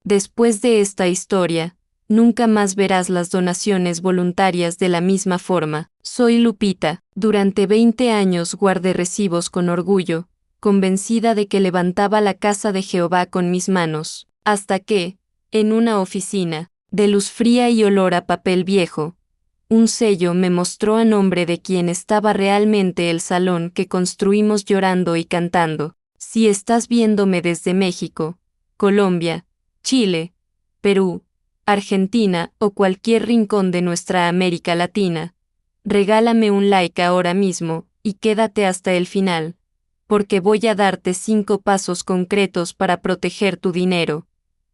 Después de esta historia, nunca más verás las donaciones voluntarias de la misma forma. Soy Lupita. Durante 20 años guardé recibos con orgullo, convencida de que levantaba la casa de Jehová con mis manos, hasta que, en una oficina, de luz fría y olor a papel viejo, un sello me mostró a nombre de quien estaba realmente el salón que construimos llorando y cantando. Si estás viéndome desde México, Colombia, Chile, Perú, Argentina o cualquier rincón de nuestra América Latina, regálame un like ahora mismo y quédate hasta el final, porque voy a darte 5 pasos concretos para proteger tu dinero,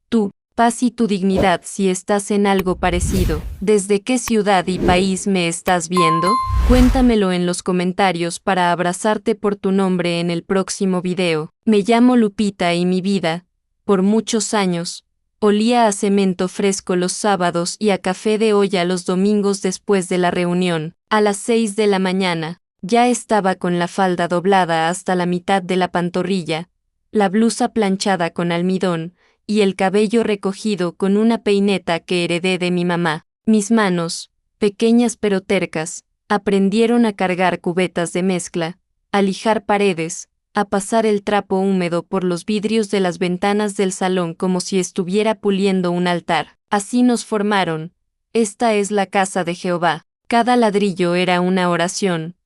tu paz y tu dignidad si estás en algo parecido. ¿Desde qué ciudad y país me estás viendo? Cuéntamelo en los comentarios para abrazarte por tu nombre en el próximo video. Me llamo Lupita y mi vida, por muchos años, olía a cemento fresco los sábados y a café de olla los domingos después de la reunión. A las 6 de la mañana, ya estaba con la falda doblada hasta la mitad de la pantorrilla, la blusa planchada con almidón, y el cabello recogido con una peineta que heredé de mi mamá. Mis manos, pequeñas pero tercas, aprendieron a cargar cubetas de mezcla, a lijar paredes, a pasar el trapo húmedo por los vidrios de las ventanas del salón como si estuviera puliendo un altar. Así nos formaron. Esta es la casa de Jehová. Cada ladrillo era una oración,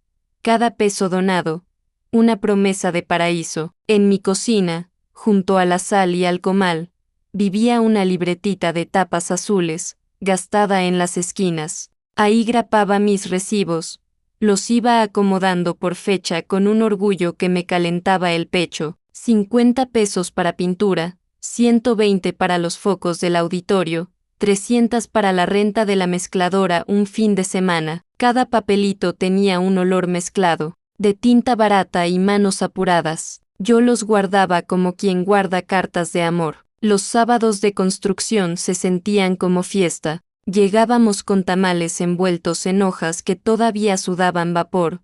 cada peso donado, una promesa de paraíso. En mi cocina, junto a la sal y al comal, vivía una libretita de tapas azules, gastada en las esquinas. Ahí grapaba mis recibos, los iba acomodando por fecha con un orgullo que me calentaba el pecho. 50 pesos para pintura, 120 para los focos del auditorio, 300 para la renta de la mezcladora un fin de semana. Cada papelito tenía un olor mezclado, de tinta barata y manos apuradas. Yo los guardaba como quien guarda cartas de amor. Los sábados de construcción se sentían como fiesta. Llegábamos con tamales envueltos en hojas que todavía sudaban vapor,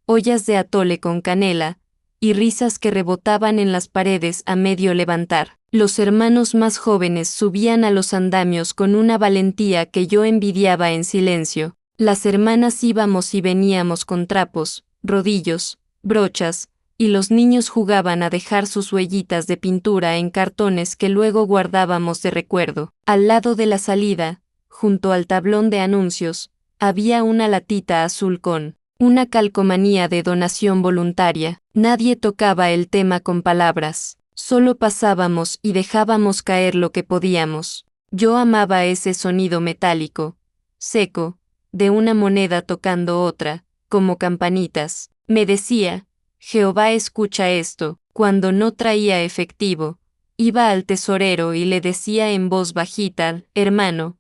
ollas de atole con canela, y risas que rebotaban en las paredes a medio levantar. Los hermanos más jóvenes subían a los andamios con una valentía que yo envidiaba en silencio. Las hermanas íbamos y veníamos con trapos, rodillos, brochas, y los niños jugaban a dejar sus huellitas de pintura en cartones que luego guardábamos de recuerdo. Al lado de la salida, junto al tablón de anuncios, había una latita azul con una calcomanía de donación voluntaria. Nadie tocaba el tema con palabras, solo pasábamos y dejábamos caer lo que podíamos. Yo amaba ese sonido metálico, seco, de una moneda tocando otra, como campanitas. Me decía, Jehová escucha esto. Cuando no traía efectivo, iba al tesorero y le decía en voz bajita, hermano,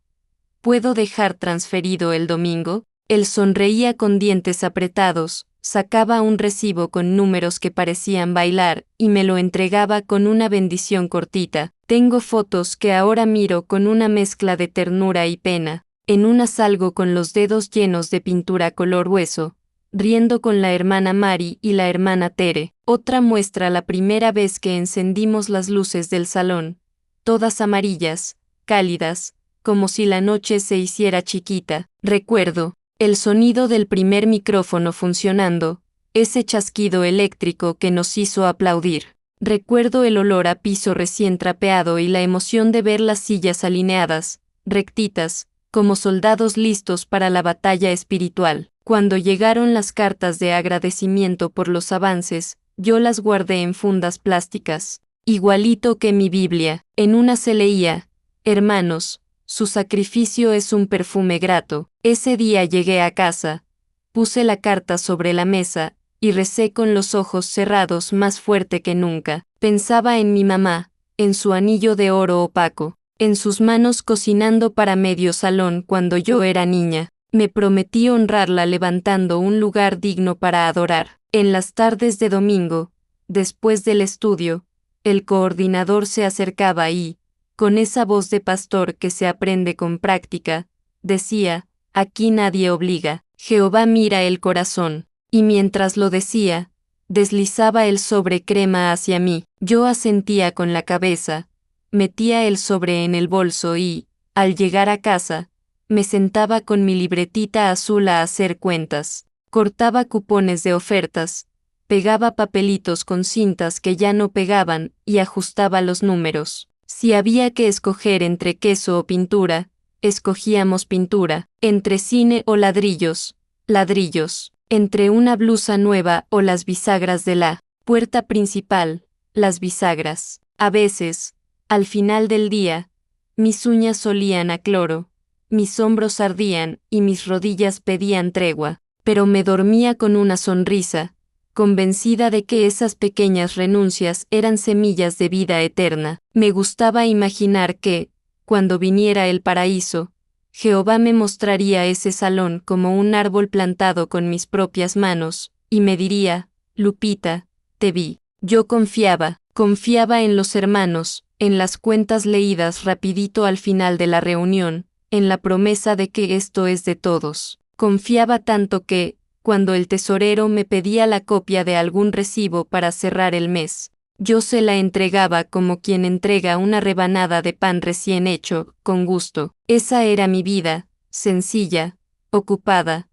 ¿puedo dejar transferido el domingo? Él sonreía con dientes apretados, sacaba un recibo con números que parecían bailar, y me lo entregaba con una bendición cortita. Tengo fotos que ahora miro con una mezcla de ternura y pena. En una salgo con los dedos llenos de pintura color hueso, riendo con la hermana Mari y la hermana Tere. Otra muestra la primera vez que encendimos las luces del salón, todas amarillas, cálidas, como si la noche se hiciera chiquita. Recuerdo el sonido del primer micrófono funcionando, ese chasquido eléctrico que nos hizo aplaudir. Recuerdo el olor a piso recién trapeado y la emoción de ver las sillas alineadas, rectitas, como soldados listos para la batalla espiritual. Cuando llegaron las cartas de agradecimiento por los avances, yo las guardé en fundas plásticas, igualito que mi Biblia. En una se leía, hermanos, su sacrificio es un perfume grato. Ese día llegué a casa, puse la carta sobre la mesa, y recé con los ojos cerrados más fuerte que nunca. Pensaba en mi mamá, en su anillo de oro opaco, en sus manos cocinando para medio salón cuando yo era niña. Me prometí honrarla levantando un lugar digno para adorar. En las tardes de domingo, después del estudio, el coordinador se acercaba y, con esa voz de pastor que se aprende con práctica, decía, aquí nadie obliga, Jehová mira el corazón. Y mientras lo decía, deslizaba el sobre crema hacia mí. Yo asentía con la cabeza, metía el sobre en el bolso y, al llegar a casa, me sentaba con mi libretita azul a hacer cuentas, cortaba cupones de ofertas, pegaba papelitos con cintas que ya no pegaban y ajustaba los números. Si había que escoger entre queso o pintura, escogíamos pintura, entre cine o ladrillos, ladrillos, entre una blusa nueva o las bisagras de la puerta principal, las bisagras. A veces, al final del día, mis uñas olían a cloro, mis hombros ardían y mis rodillas pedían tregua, pero me dormía con una sonrisa, convencida de que esas pequeñas renuncias eran semillas de vida eterna. Me gustaba imaginar que, cuando viniera el paraíso, Jehová me mostraría ese salón como un árbol plantado con mis propias manos, y me diría, Lupita, te vi. Yo confiaba en los hermanos, en las cuentas leídas rapidito al final de la reunión, en la promesa de que esto es de todos. Confiaba tanto que, cuando el tesorero me pedía la copia de algún recibo para cerrar el mes, yo se la entregaba como quien entrega una rebanada de pan recién hecho, con gusto. Esa era mi vida, sencilla, ocupada,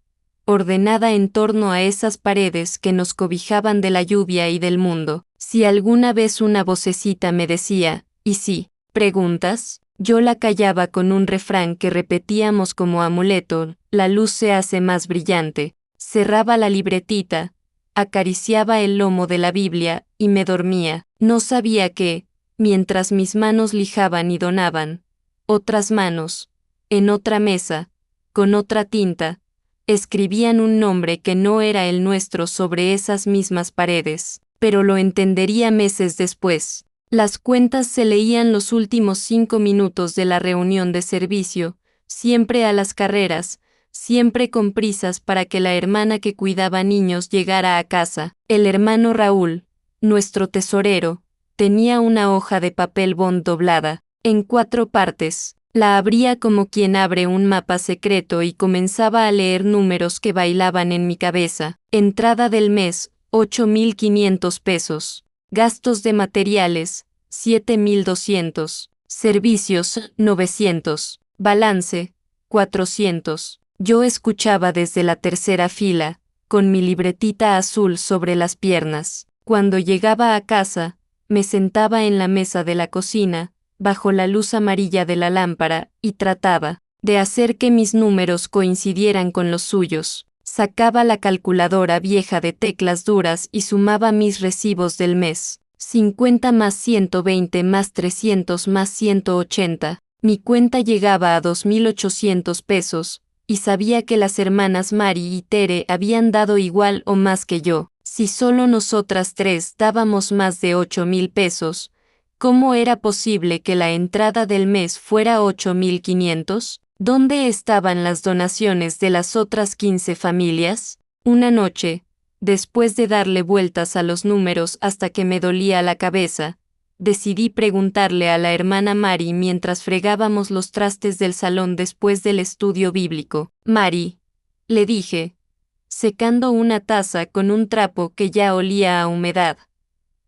ordenada en torno a esas paredes que nos cobijaban de la lluvia y del mundo. Si alguna vez una vocecita me decía, ¿y si preguntas? Yo la callaba con un refrán que repetíamos como amuleto, la luz se hace más brillante. Cerraba la libretita, acariciaba el lomo de la Biblia y me dormía. No sabía que, mientras mis manos lijaban y donaban, otras manos, en otra mesa, con otra tinta, escribían un nombre que no era el nuestro sobre esas mismas paredes, pero lo entendería meses después. Las cuentas se leían los últimos 5 minutos de la reunión de servicio, siempre a las carreras, siempre con prisas para que la hermana que cuidaba niños llegara a casa. El hermano Raúl, nuestro tesorero, tenía una hoja de papel bond doblada, en 4 partes. La abría como quien abre un mapa secreto y comenzaba a leer números que bailaban en mi cabeza. Entrada del mes, 8,500 pesos. Gastos de materiales, 7,200. Servicios, 900. Balance, 400. Yo escuchaba desde la tercera fila, con mi libretita azul sobre las piernas. Cuando llegaba a casa, me sentaba en la mesa de la cocina, bajo la luz amarilla de la lámpara, y trataba de hacer que mis números coincidieran con los suyos. Sacaba la calculadora vieja de teclas duras y sumaba mis recibos del mes. 50 más 120 más 300 más 180. Mi cuenta llegaba a 2,800 pesos, y sabía que las hermanas Mari y Tere habían dado igual o más que yo. Si solo nosotras 3 dábamos más de 8,000 pesos, ¿cómo era posible que la entrada del mes fuera 8,500? ¿Dónde estaban las donaciones de las otras 15 familias? Una noche, después de darle vueltas a los números hasta que me dolía la cabeza, decidí preguntarle a la hermana Mari mientras fregábamos los trastes del salón después del estudio bíblico. Mari, le dije, secando una taza con un trapo que ya olía a humedad,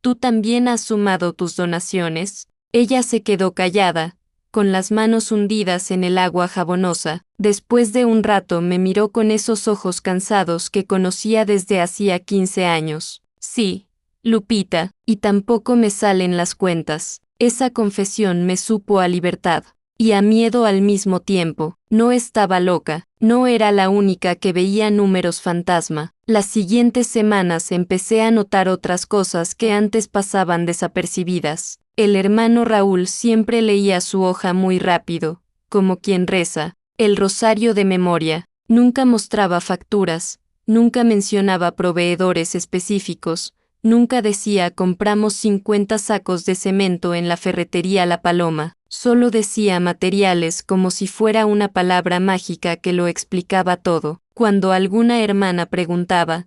¿tú también has sumado tus donaciones? Ella se quedó callada, con las manos hundidas en el agua jabonosa. Después de un rato me miró con esos ojos cansados que conocía desde hacía 15 años. Sí, Lupita, y tampoco me salen las cuentas. Esa confesión me supo a libertad y a miedo al mismo tiempo. No estaba loca, no era la única que veía números fantasma. Las siguientes semanas empecé a notar otras cosas que antes pasaban desapercibidas. El hermano Raúl siempre leía su hoja muy rápido, como quien reza, el rosario de memoria. Nunca mostraba facturas, nunca mencionaba proveedores específicos, nunca decía compramos 50 sacos de cemento en la ferretería La Paloma. Solo decía materiales como si fuera una palabra mágica que lo explicaba todo. Cuando alguna hermana preguntaba,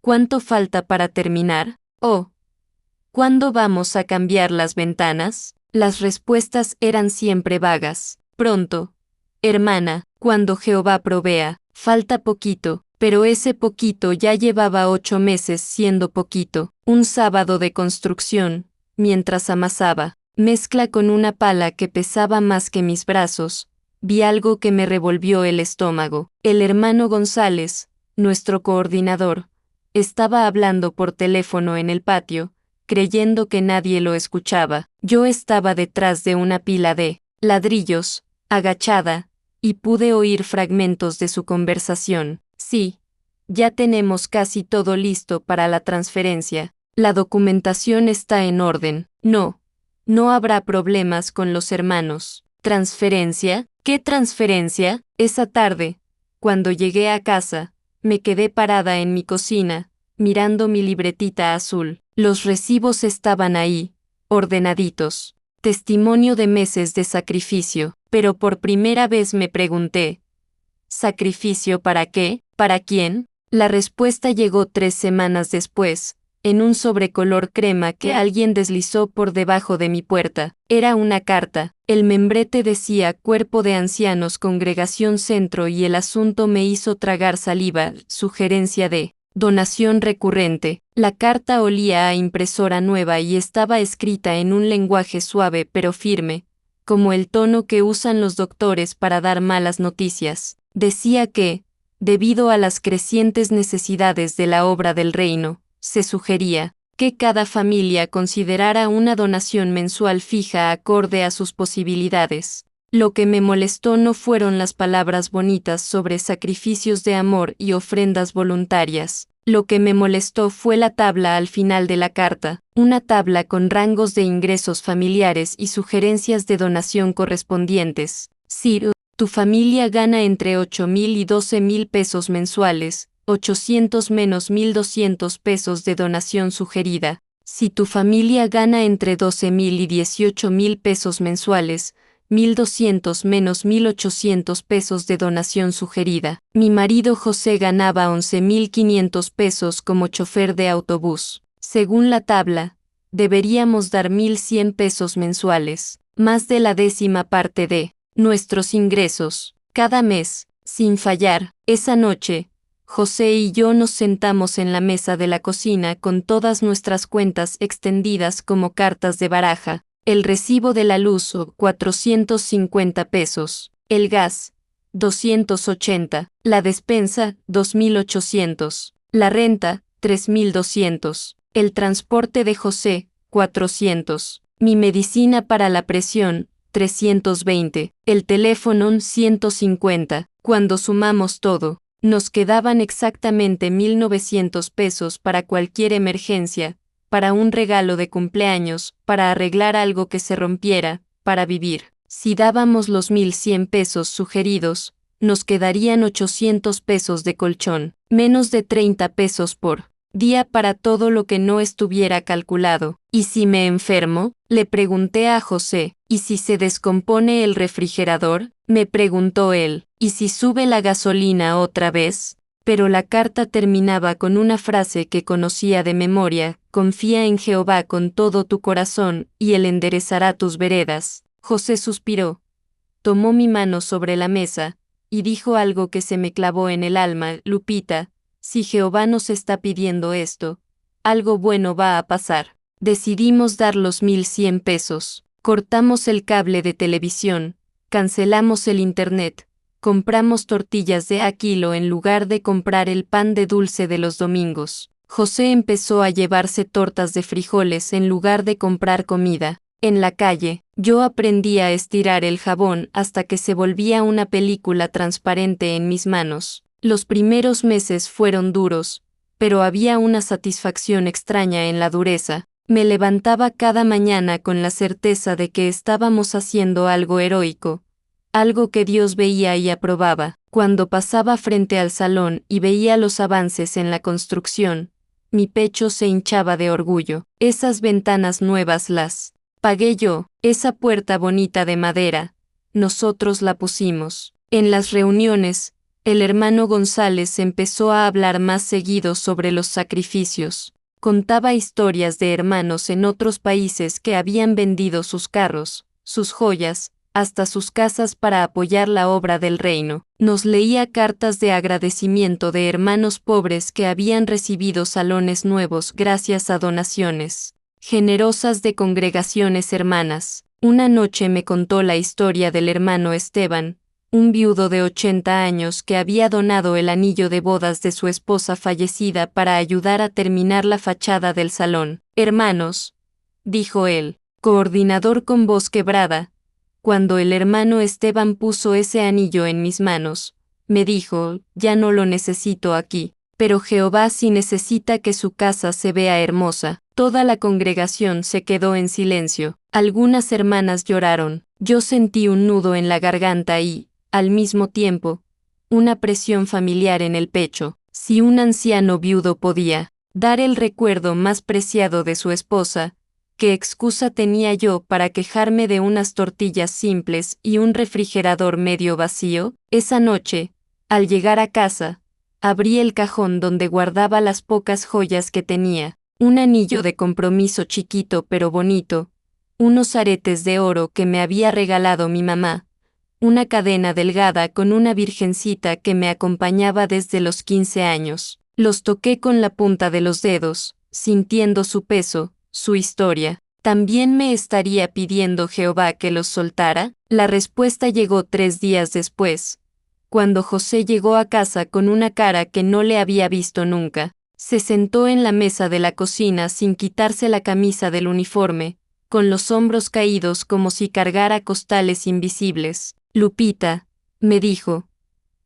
¿cuánto falta para terminar? ¿O cuándo vamos a cambiar las ventanas? Las respuestas eran siempre vagas. Pronto, hermana, cuando Jehová provea, falta poquito, pero ese poquito ya llevaba 8 meses siendo poquito. Un sábado de construcción, mientras amasaba mezcla con una pala que pesaba más que mis brazos, vi algo que me revolvió el estómago. El hermano González, nuestro coordinador, estaba hablando por teléfono en el patio, creyendo que nadie lo escuchaba. Yo estaba detrás de una pila de ladrillos, agachada, y pude oír fragmentos de su conversación. Sí, ya tenemos casi todo listo para la transferencia. La documentación está en orden. No habrá problemas con los hermanos. ¿Transferencia? ¿Qué transferencia? Esa tarde, cuando llegué a casa, me quedé parada en mi cocina, mirando mi libretita azul. Los recibos estaban ahí, ordenaditos. Testimonio de meses de sacrificio, pero por primera vez me pregunté, ¿sacrificio para qué? ¿Para quién? La respuesta llegó 3 semanas después, en un sobrecolor crema que alguien deslizó por debajo de mi puerta. Era una carta. El membrete decía Cuerpo de Ancianos Congregación Centro y el asunto me hizo tragar saliva, sugerencia de donación recurrente. La carta olía a impresora nueva y estaba escrita en un lenguaje suave pero firme, como el tono que usan los doctores para dar malas noticias. Decía que, debido a las crecientes necesidades de la obra del reino, se sugería que cada familia considerara una donación mensual fija acorde a sus posibilidades. Lo que me molestó no fueron las palabras bonitas sobre sacrificios de amor y ofrendas voluntarias. Lo que me molestó fue la tabla al final de la carta, una tabla con rangos de ingresos familiares y sugerencias de donación correspondientes. Sir, tu familia gana entre 8,000 y 12,000 pesos mensuales, 800 menos 1,200 pesos de donación sugerida. Si tu familia gana entre 12,000 y 18,000 pesos mensuales, 1,200 menos 1,800 pesos de donación sugerida. Mi marido José ganaba 11,500 pesos como chofer de autobús. Según la tabla, deberíamos dar 1,100 pesos mensuales, más de la 10ª parte de nuestros ingresos, cada mes, sin fallar. Esa noche, José y yo nos sentamos en la mesa de la cocina con todas nuestras cuentas extendidas como cartas de baraja. El recibo de la luz, 450 pesos. El gas, 280. La despensa, 2,800. La renta, 3,200. El transporte de José, 400. Mi medicina para la presión, 320. El teléfono, 150. Cuando sumamos todo, nos quedaban exactamente 1,900 pesos para cualquier emergencia, para un regalo de cumpleaños, para arreglar algo que se rompiera, para vivir. Si dábamos los 1,100 pesos sugeridos, nos quedarían 800 pesos de colchón, menos de 30 pesos por día para todo lo que no estuviera calculado. ¿Y si me enfermo? Le pregunté a José. ¿Y si se descompone el refrigerador? Me preguntó él. ¿Y si sube la gasolina otra vez? Pero la carta terminaba con una frase que conocía de memoria: confía en Jehová con todo tu corazón, y él enderezará tus veredas. José suspiró, tomó mi mano sobre la mesa, y dijo algo que se me clavó en el alma: Lupita, si Jehová nos está pidiendo esto, algo bueno va a pasar. Decidimos dar los 1,100 pesos, cortamos el cable de televisión, cancelamos el internet, compramos tortillas de a kilo en lugar de comprar el pan de dulce de los domingos. José empezó a llevarse tortas de frijoles en lugar de comprar comida. En la calle, yo aprendí a estirar el jabón hasta que se volvía una película transparente en mis manos. Los primeros meses fueron duros, pero había una satisfacción extraña en la dureza. Me levantaba cada mañana con la certeza de que estábamos haciendo algo heroico, algo que Dios veía y aprobaba. Cuando pasaba frente al salón y veía los avances en la construcción, mi pecho se hinchaba de orgullo. Esas ventanas nuevas las pagué yo, esa puerta bonita de madera, nosotros la pusimos. En las reuniones, el hermano González empezó a hablar más seguido sobre los sacrificios. Contaba historias de hermanos en otros países que habían vendido sus carros, sus joyas, hasta sus casas para apoyar la obra del reino. Nos leía cartas de agradecimiento de hermanos pobres que habían recibido salones nuevos gracias a donaciones. generosas de congregaciones hermanas. Una noche me contó la historia del hermano Esteban, un viudo de 80 años que había donado el anillo de bodas de su esposa fallecida para ayudar a terminar la fachada del salón. Hermanos, dijo él, coordinador con voz quebrada, cuando el hermano Esteban puso ese anillo en mis manos, me dijo, ya no lo necesito aquí, pero Jehová sí necesita que su casa se vea hermosa. Toda la congregación se quedó en silencio. Algunas hermanas lloraron. Yo sentí un nudo en la garganta y, al mismo tiempo, una presión familiar en el pecho. Si un anciano viudo podía dar el recuerdo más preciado de su esposa, ¿qué excusa tenía yo para quejarme de unas tortillas simples y un refrigerador medio vacío? Esa noche, al llegar a casa, abrí el cajón donde guardaba las pocas joyas que tenía. Un anillo de compromiso chiquito pero bonito, unos aretes de oro que me había regalado mi mamá, una cadena delgada con una virgencita que me acompañaba desde los 15 años. Los toqué con la punta de los dedos, sintiendo su peso, su historia. ¿También me estaría pidiendo Jehová que los soltara? La respuesta llegó 3 días después, cuando José llegó a casa con una cara que no le había visto nunca. Se sentó en la mesa de la cocina sin quitarse la camisa del uniforme, con los hombros caídos como si cargara costales invisibles. Lupita, me dijo,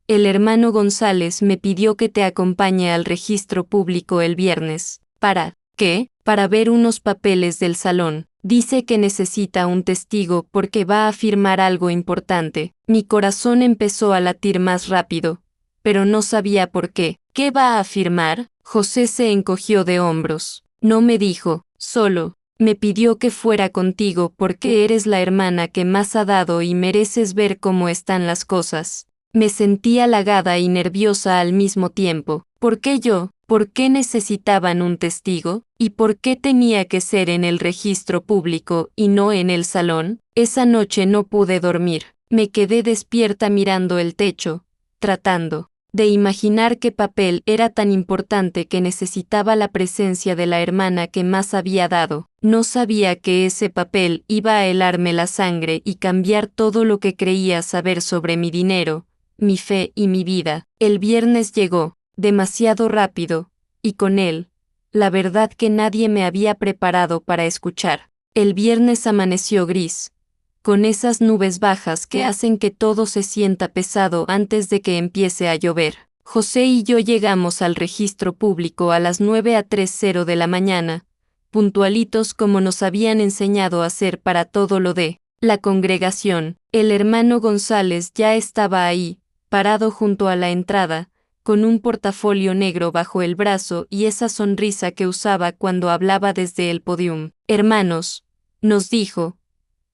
el hermano González me pidió que te acompañe al registro público el viernes. ¿Para qué? Para ver unos papeles del salón. Dice que necesita un testigo porque va a firmar algo importante. Mi corazón empezó a latir más rápido, pero no sabía por qué. ¿Qué va a firmar? José se encogió de hombros. No me dijo, solo, me pidió que fuera contigo porque eres la hermana que más ha dado y mereces ver cómo están las cosas. Me sentí halagada y nerviosa al mismo tiempo. ¿Por qué yo? ¿Por qué necesitaban un testigo? ¿Y por qué tenía que ser en el registro público y no en el salón? Esa noche no pude dormir. Me quedé despierta mirando el techo, tratando de imaginar qué papel era tan importante que necesitaba la presencia de la hermana que más había dado. No sabía que ese papel iba a helarme la sangre y cambiar todo lo que creía saber sobre mi dinero, mi fe y mi vida. El viernes llegó, demasiado rápido, y con él, la verdad que nadie me había preparado para escuchar. El viernes amaneció gris, con esas nubes bajas que hacen que todo se sienta pesado antes de que empiece a llover. José y yo llegamos al registro público a las 9:30 de la mañana, puntualitos como nos habían enseñado a hacer para todo lo de la congregación. El hermano González ya estaba ahí, parado junto a la entrada, con un portafolio negro bajo el brazo y esa sonrisa que usaba cuando hablaba desde el podium. Hermanos, nos dijo,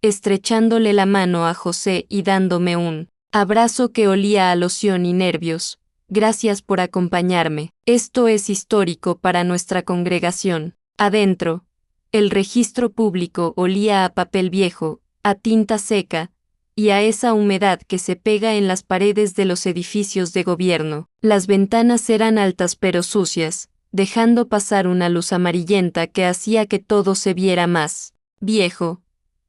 estrechándole la mano a José y dándome un abrazo que olía a loción y nervios. Gracias por acompañarme. Esto es histórico para nuestra congregación. Adentro, el registro público olía a papel viejo, a tinta seca, y a esa humedad que se pega en las paredes de los edificios de gobierno. Las ventanas eran altas pero sucias, dejando pasar una luz amarillenta que hacía que todo se viera más viejo,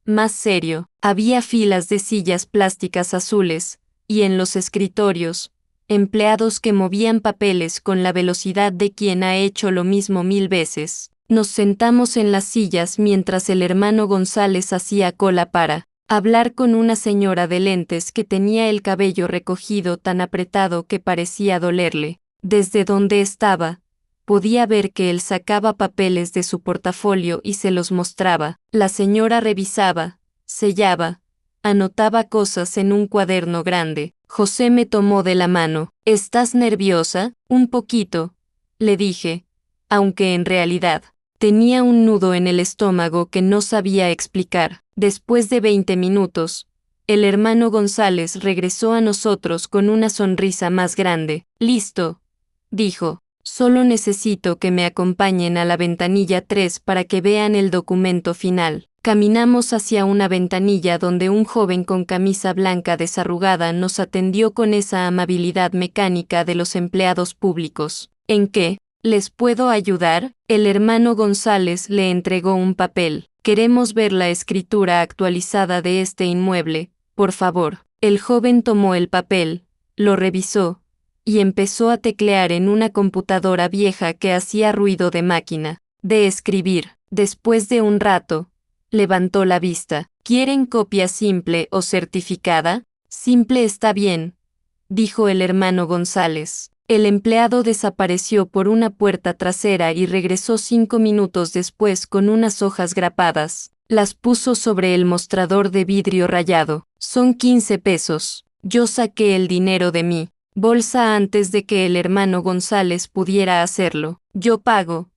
más serio. Había filas de sillas plásticas azules, y en los escritorios, empleados que movían papeles con la velocidad de quien ha hecho lo mismo 1000 veces. Nos sentamos en las sillas mientras el hermano González hacía cola para hablar con una señora de lentes que tenía el cabello recogido tan apretado que parecía dolerle. Desde donde estaba, podía ver que él sacaba papeles de su portafolio y se los mostraba. La señora revisaba, sellaba, anotaba cosas en un cuaderno grande. José me tomó de la mano. ¿Estás nerviosa? Un poquito, le dije, aunque en realidad tenía un nudo en el estómago que no sabía explicar. Después de 20 minutos, el hermano González regresó a nosotros con una sonrisa más grande. Listo, dijo. Solo necesito que me acompañen a la ventanilla 3 para que vean el documento final. Caminamos hacia una ventanilla donde un joven con camisa blanca desarrugada nos atendió con esa amabilidad mecánica de los empleados públicos. ¿En qué ¿Les puedo ayudar? El hermano González le entregó un papel. Queremos ver la escritura actualizada de este inmueble, por favor. El joven tomó el papel, lo revisó, y empezó a teclear en una computadora vieja que hacía ruido de máquina de escribir. Después de un rato, levantó la vista. ¿Quieren copia simple o certificada? Simple está bien, dijo el hermano González. El empleado desapareció por una puerta trasera y regresó 5 minutos después con unas hojas grapadas. Las puso sobre el mostrador de vidrio rayado. Son 15 pesos. Yo saqué el dinero de mi bolsa antes de que el hermano González pudiera hacerlo. Yo pago,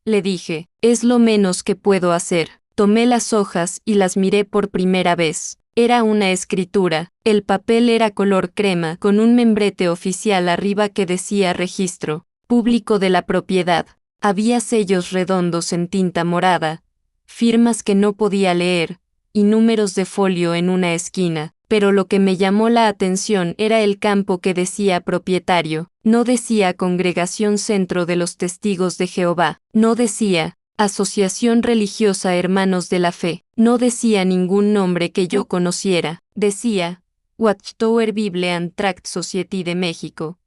le dije. Es lo menos que puedo hacer. Tomé las hojas y las miré por primera vez. Era una escritura. El papel era color crema con un membrete oficial arriba que decía Registro Público de la Propiedad. Había sellos redondos en tinta morada, firmas que no podía leer, y números de folio en una esquina. Pero lo que me llamó la atención era el campo que decía propietario. No decía Congregación Centro de los Testigos de Jehová. No decía Asociación Religiosa Hermanos de la Fe. No decía ningún nombre que yo conociera. Decía Watchtower Bible and Tract Society de México.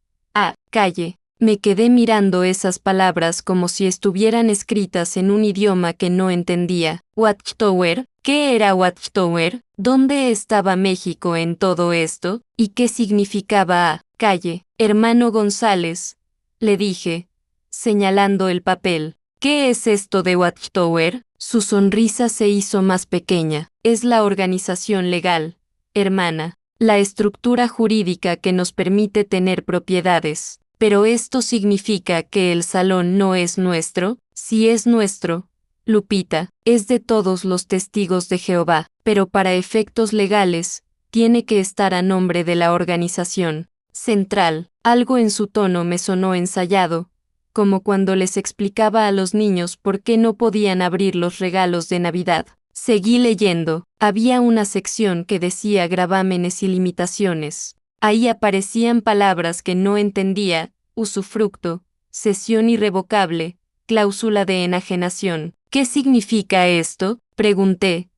Calle. Me quedé mirando esas palabras como si estuvieran escritas en un idioma que no entendía. Watchtower. ¿Qué era Watchtower? ¿Dónde estaba México en todo esto? ¿Y qué significaba calle? Hermano González, le dije, señalando el papel. ¿Qué es esto de Watchtower? Su sonrisa se hizo más pequeña. Es la organización legal, hermana, la estructura jurídica que nos permite tener propiedades. Pero esto significa que el salón no es nuestro. Si es nuestro, Lupita, es de todos los testigos de Jehová, pero para efectos legales, tiene que estar a nombre de la organización central. Algo en su tono me sonó ensayado, como cuando les explicaba a los niños por qué no podían abrir los regalos de Navidad. Seguí leyendo. Había una sección que decía gravámenes y limitaciones. Ahí aparecían palabras que no entendía: usufructo, cesión irrevocable, cláusula de enajenación. ¿Qué significa esto?, pregunté,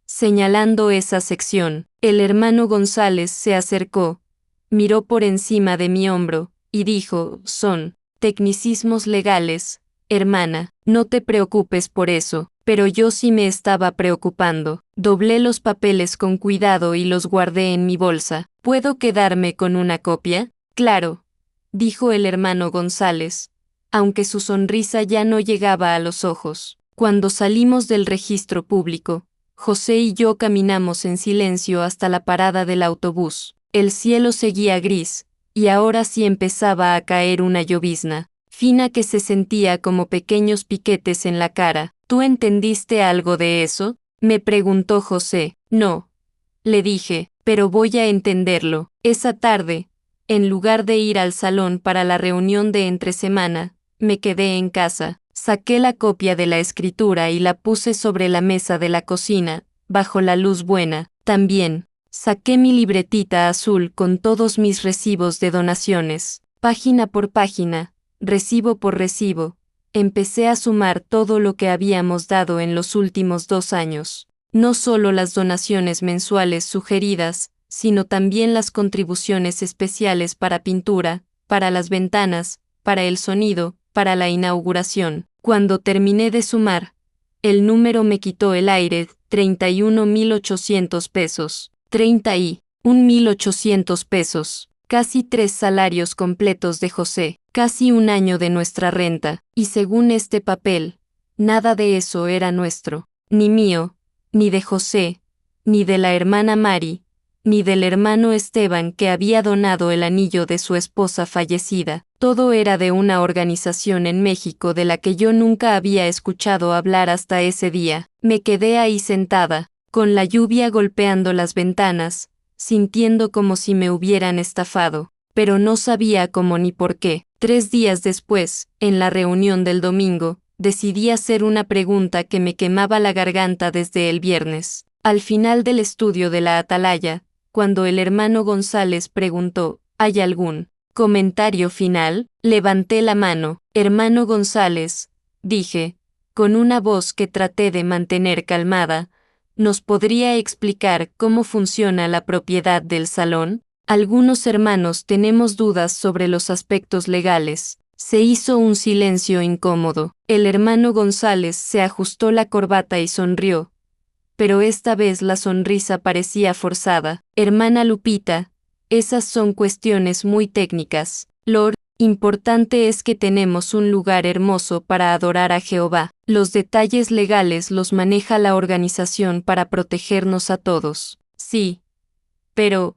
señalando esa sección. El hermano González se acercó, miró por encima de mi hombro, y dijo: son tecnicismos legales, hermana, no te preocupes por eso. Pero yo sí me estaba preocupando. Doblé los papeles con cuidado y los guardé en mi bolsa. ¿Puedo quedarme con una copia? Claro, dijo el hermano González, aunque su sonrisa ya no llegaba a los ojos. Cuando salimos del registro público, José y yo caminamos en silencio hasta la parada del autobús. El cielo seguía gris, y ahora sí empezaba a caer una llovizna fina que se sentía como pequeños piquetes en la cara. ¿Tú entendiste algo de eso?, me preguntó José. No, le dije, pero voy a entenderlo. Esa tarde, en lugar de ir al salón para la reunión de entre semana, me quedé en casa. Saqué la copia de la escritura y la puse sobre la mesa de la cocina, bajo la luz buena. También saqué mi libretita azul con todos mis recibos de donaciones. Página por página, recibo por recibo, empecé a sumar todo lo que habíamos dado en los últimos 2 años. No solo las donaciones mensuales sugeridas, sino también las contribuciones especiales para pintura, para las ventanas, para el sonido, para la inauguración. Cuando terminé de sumar, el número me quitó el aire: 31.800 pesos. 31.800 pesos. Casi 3 salarios completos de José, casi un año de nuestra renta, y según este papel, nada de eso era nuestro, ni mío, ni de José, ni de la hermana Mari, ni del hermano Esteban que había donado el anillo de su esposa fallecida. Todo era de una organización en México de la que yo nunca había escuchado hablar hasta ese día. Me quedé ahí sentada, con la lluvia golpeando las ventanas, sintiendo como si me hubieran estafado, pero no sabía cómo ni por qué. 3 días después, en la reunión del domingo, decidí hacer una pregunta que me quemaba la garganta desde el viernes. Al final del estudio de la atalaya, cuando el hermano González preguntó: ¿hay algún Comentario final, levanté la mano. Hermano González, dije, con una voz que traté de mantener calmada, ¿nos podría explicar cómo funciona la propiedad del salón? Algunos hermanos tenemos dudas sobre los aspectos legales. Se hizo un silencio incómodo. El hermano González se ajustó la corbata y sonrió, pero esta vez la sonrisa parecía forzada. Hermana Lupita, esas son cuestiones muy técnicas. Lo importante es que tenemos un lugar hermoso para adorar a Jehová. Los detalles legales los maneja la organización para protegernos a todos. Sí. Pero,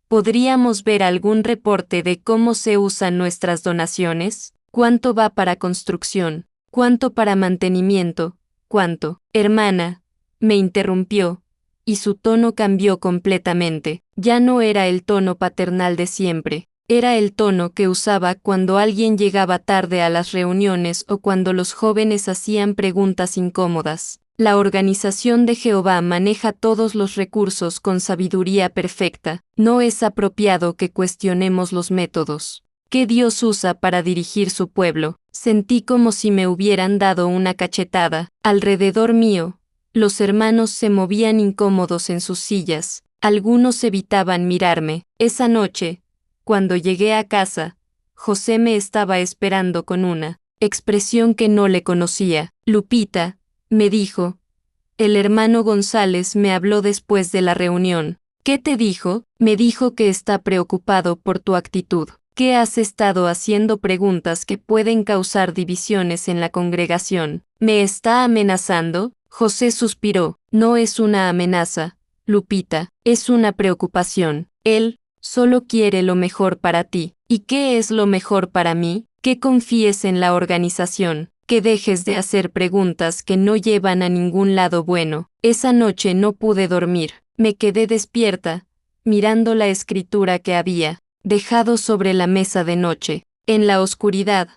¿podríamos ver algún reporte de cómo se usan nuestras donaciones? ¿Cuánto va para construcción? ¿Cuánto para mantenimiento? ¿Cuánto? Hermana, me interrumpió, y su tono cambió completamente. Ya no era el tono paternal de siempre, era el tono que usaba cuando alguien llegaba tarde a las reuniones o cuando los jóvenes hacían preguntas incómodas. La organización de Jehová maneja todos los recursos con sabiduría perfecta. No es apropiado que cuestionemos los métodos que Dios usa para dirigir su pueblo. Sentí como si me hubieran dado una cachetada. Alrededor mío, los hermanos se movían incómodos en sus sillas. Algunos evitaban mirarme. Esa noche, cuando llegué a casa, José me estaba esperando con una expresión que no le conocía. Lupita, me dijo, el hermano González me habló después de la reunión. ¿Qué te dijo? Me dijo que está preocupado por tu actitud, que has estado haciendo preguntas que pueden causar divisiones en la congregación. ¿Me está amenazando? José suspiró. No es una amenaza, Lupita, es una preocupación. Él solo quiere lo mejor para ti. ¿Y qué es lo mejor para mí? Que confíes en la organización, que dejes de hacer preguntas que no llevan a ningún lado bueno. Esa noche no pude dormir. Me quedé despierta, mirando la escritura que había dejado sobre la mesa de noche. En la oscuridad,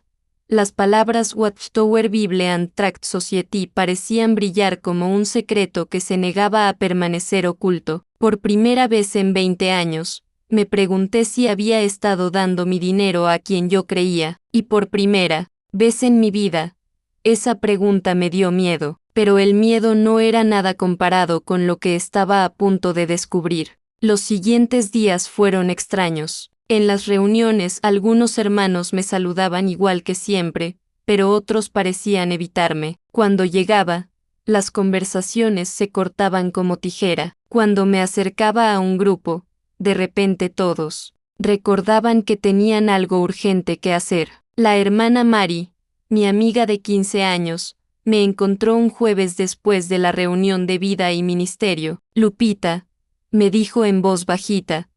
las palabras Watchtower Bible and Tract Society parecían brillar como un secreto que se negaba a permanecer oculto. Por primera vez en 20 años, me pregunté si había estado dando mi dinero a quien yo creía, y por primera vez en mi vida, esa pregunta me dio miedo, pero el miedo no era nada comparado con lo que estaba a punto de descubrir. Los siguientes días fueron extraños. En las reuniones algunos hermanos me saludaban igual que siempre, pero otros parecían evitarme. Cuando llegaba, las conversaciones se cortaban como tijera. Cuando me acercaba a un grupo, de repente todos recordaban que tenían algo urgente que hacer. La hermana Mari, mi amiga de 15 años, me encontró un jueves después de la reunión de vida y ministerio. Lupita, me dijo en voz bajita,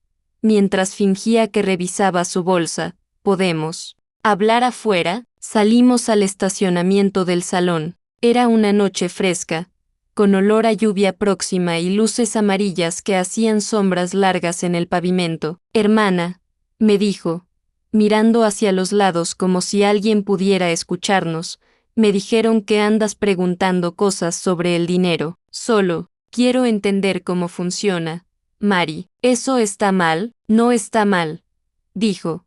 mientras fingía que revisaba su bolsa, ¿podemos hablar afuera? Salimos al estacionamiento del salón. Era una noche fresca, con olor a lluvia próxima y luces amarillas que hacían sombras largas en el pavimento. Hermana, me dijo, mirando hacia los lados como si alguien pudiera escucharnos, me dijeron que andas preguntando cosas sobre el dinero. Solo quiero entender cómo funciona. Mari, ¿eso está mal? No está mal, dijo.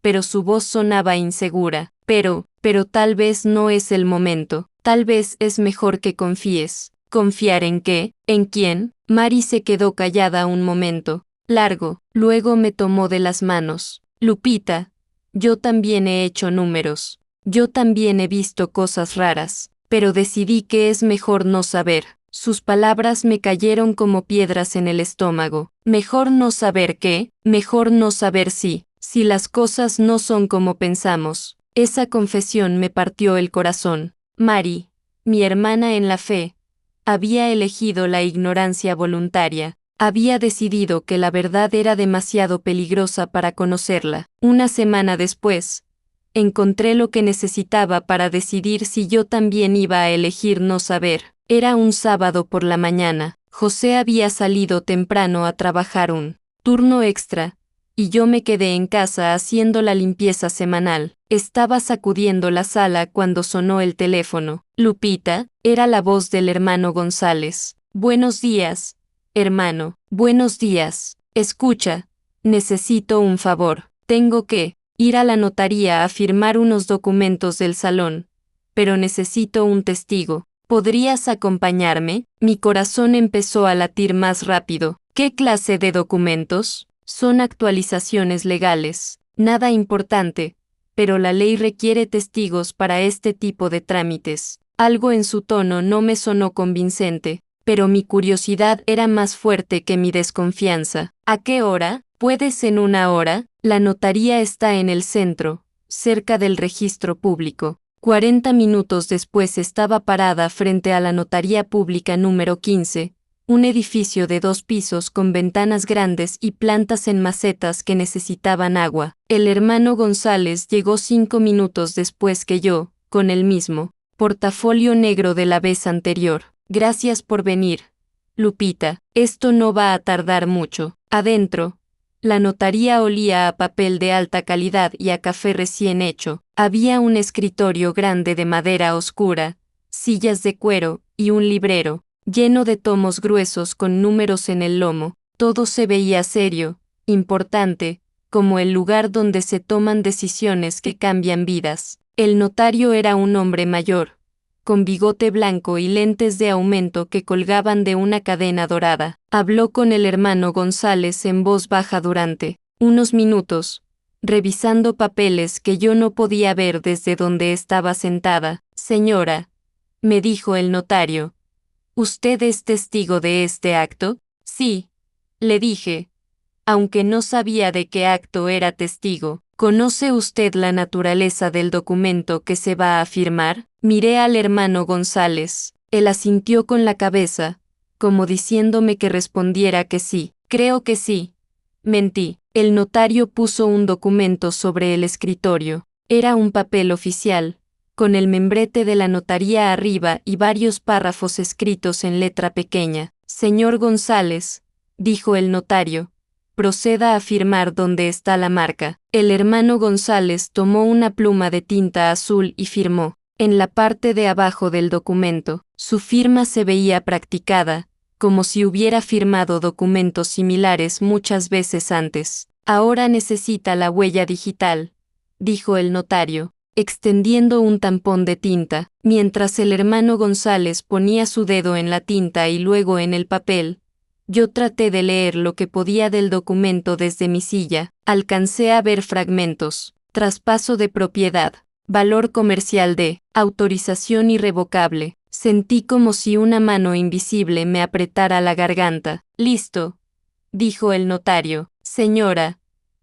Pero su voz sonaba insegura. Pero tal vez no es el momento. Tal vez es mejor que confíes. ¿Confiar en qué? ¿En quién? Mari se quedó callada un momento largo, luego me tomó de las manos. Lupita, yo también he hecho números. Yo también he visto cosas raras, pero decidí que es mejor no saber. Sus palabras me cayeron como piedras en el estómago. Mejor no saber qué, mejor no saber si las cosas no son como pensamos. Esa confesión me partió el corazón. Mari, mi hermana en la fe, había elegido la ignorancia voluntaria. Había decidido que la verdad era demasiado peligrosa para conocerla. Una semana después, encontré lo que necesitaba para decidir si yo también iba a elegir no saber. Era un sábado por la mañana. José había salido temprano a trabajar un turno extra, y yo me quedé en casa haciendo la limpieza semanal. Estaba sacudiendo la sala cuando sonó el teléfono. Lupita, era la voz del hermano González. Buenos días, hermano. Buenos días. Escucha, necesito un favor. Tengo que ir a la notaría a firmar unos documentos del salón. Pero necesito un testigo. ¿Podrías acompañarme? Mi corazón empezó a latir más rápido. ¿Qué clase de documentos? Son actualizaciones legales. Nada importante, pero la ley requiere testigos para este tipo de trámites. Algo en su tono no me sonó convincente, pero mi curiosidad era más fuerte que mi desconfianza. ¿A qué hora? ¿Puedes en una hora? La notaría está en el centro, cerca del registro público. 40 minutos después estaba parada frente a la notaría pública número 15, un edificio de 2 pisos con ventanas grandes y plantas en macetas que necesitaban agua. El hermano González llegó 5 minutos después que yo, con el mismo portafolio negro de la vez anterior. Gracias por venir, Lupita. Esto no va a tardar mucho. Adentro, la notaría olía a papel de alta calidad y a café recién hecho. Había un escritorio grande de madera oscura, sillas de cuero y un librero, lleno de tomos gruesos con números en el lomo. Todo se veía serio, importante, como el lugar donde se toman decisiones que cambian vidas. El notario era un hombre mayor, con bigote blanco y lentes de aumento que colgaban de una cadena dorada. Habló con el hermano González en voz baja durante unos minutos, revisando papeles que yo no podía ver desde donde estaba sentada. Señora, me dijo el notario, ¿usted es testigo de este acto? Sí, le dije, aunque no sabía de qué acto era testigo. ¿Conoce usted la naturaleza del documento que se va a firmar? Miré al hermano González. Él asintió con la cabeza, como diciéndome que respondiera que sí. Creo que sí. Mentí. El notario puso un documento sobre el escritorio. Era un papel oficial, con el membrete de la notaría arriba y varios párrafos escritos en letra pequeña. Señor González, dijo el notario, proceda a firmar donde está la marca. El hermano González tomó una pluma de tinta azul y firmó. En la parte de abajo del documento, su firma se veía practicada, como si hubiera firmado documentos similares muchas veces antes. Ahora necesita la huella digital, dijo el notario, extendiendo un tampón de tinta, mientras el hermano González ponía su dedo en la tinta y luego en el papel. Yo traté de leer lo que podía del documento desde mi silla. Alcancé a ver fragmentos. Traspaso de propiedad. Valor comercial de. Autorización irrevocable. Sentí como si una mano invisible me apretara la garganta. Listo, dijo el notario. Señora,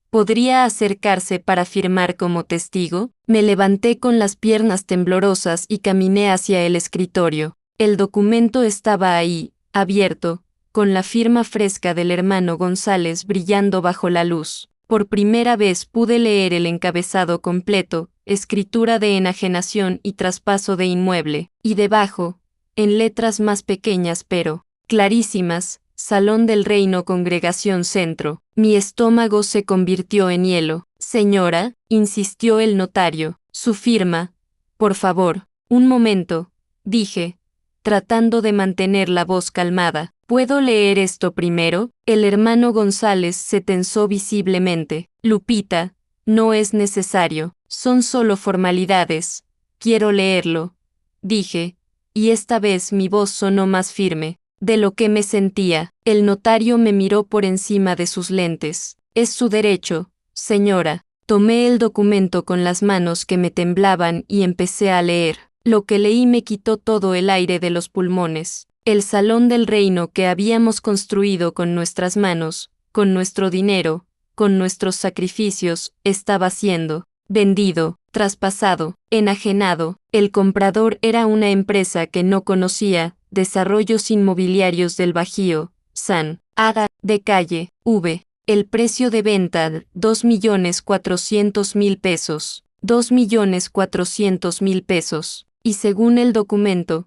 ¿podría acercarse para firmar como testigo? Me levanté con las piernas temblorosas y caminé hacia el escritorio. El documento estaba ahí, abierto, con la firma fresca del hermano González brillando bajo la luz. Por primera vez pude leer el encabezado completo, escritura de enajenación y traspaso de inmueble, y debajo, en letras más pequeñas pero clarísimas, Salón del Reino Congregación Centro. Mi estómago se convirtió en hielo. Señora, insistió el notario, su firma. Por favor, un momento, dije, tratando de mantener la voz calmada. ¿Puedo leer esto primero? El hermano González se tensó visiblemente. Lupita, no es necesario, son solo formalidades. Quiero leerlo, dije, y esta vez mi voz sonó más firme de lo que me sentía. El notario me miró por encima de sus lentes. Es su derecho, señora. Tomé el documento con las manos que me temblaban y empecé a leer. Lo que leí me quitó todo el aire de los pulmones. El salón del reino que habíamos construido con nuestras manos, con nuestro dinero, con nuestros sacrificios, estaba siendo vendido, traspasado, enajenado. El comprador era una empresa que no conocía, Desarrollos Inmobiliarios del Bajío, San Ada, de calle, V. El precio de venta, 2.400.000 pesos. 2.400.000 pesos. Y según el documento,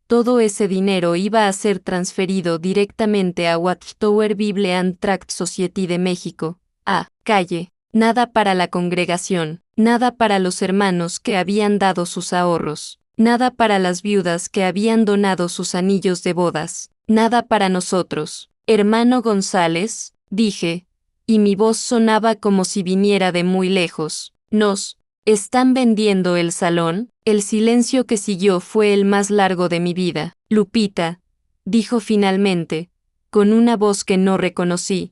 todo ese dinero iba a ser transferido directamente a Watchtower Bible and Tract Society de México, a calle. Nada para la congregación, nada para los hermanos que habían dado sus ahorros, nada para las viudas que habían donado sus anillos de bodas, nada para nosotros. Hermano González, dije, y mi voz sonaba como si viniera de muy lejos. Nos están vendiendo el salón. El silencio que siguió fue el más largo de mi vida. Lupita, dijo finalmente, con una voz que no reconocí.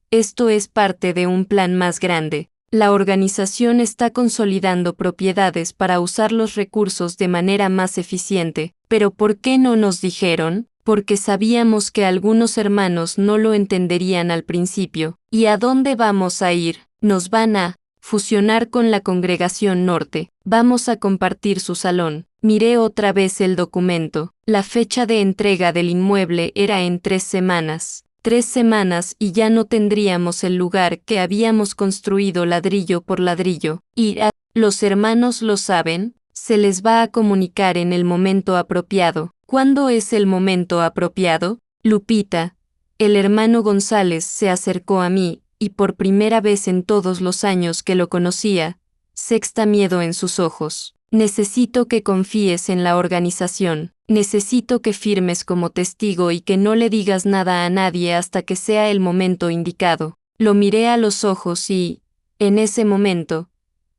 Esto es parte de un plan más grande. La organización está consolidando propiedades para usar los recursos de manera más eficiente. ¿Pero por qué no nos dijeron? Porque sabíamos que algunos hermanos no lo entenderían al principio. ¿Y a dónde vamos a ir? Nos van a fusionar con la Congregación Norte. Vamos a compartir su salón. Miré otra vez el documento. La fecha de entrega del inmueble era en 3 semanas. 3 semanas y ya no tendríamos el lugar que habíamos construido ladrillo por ladrillo. Y los hermanos lo saben, se les va a comunicar en el momento apropiado. ¿Cuándo es el momento apropiado? Lupita, el hermano González se acercó a mí, y por primera vez en todos los años que lo conocía, sexta miedo en sus ojos. Necesito que confíes en la organización. Necesito que firmes como testigo y que no le digas nada a nadie hasta que sea el momento indicado. Lo miré a los ojos y, en ese momento,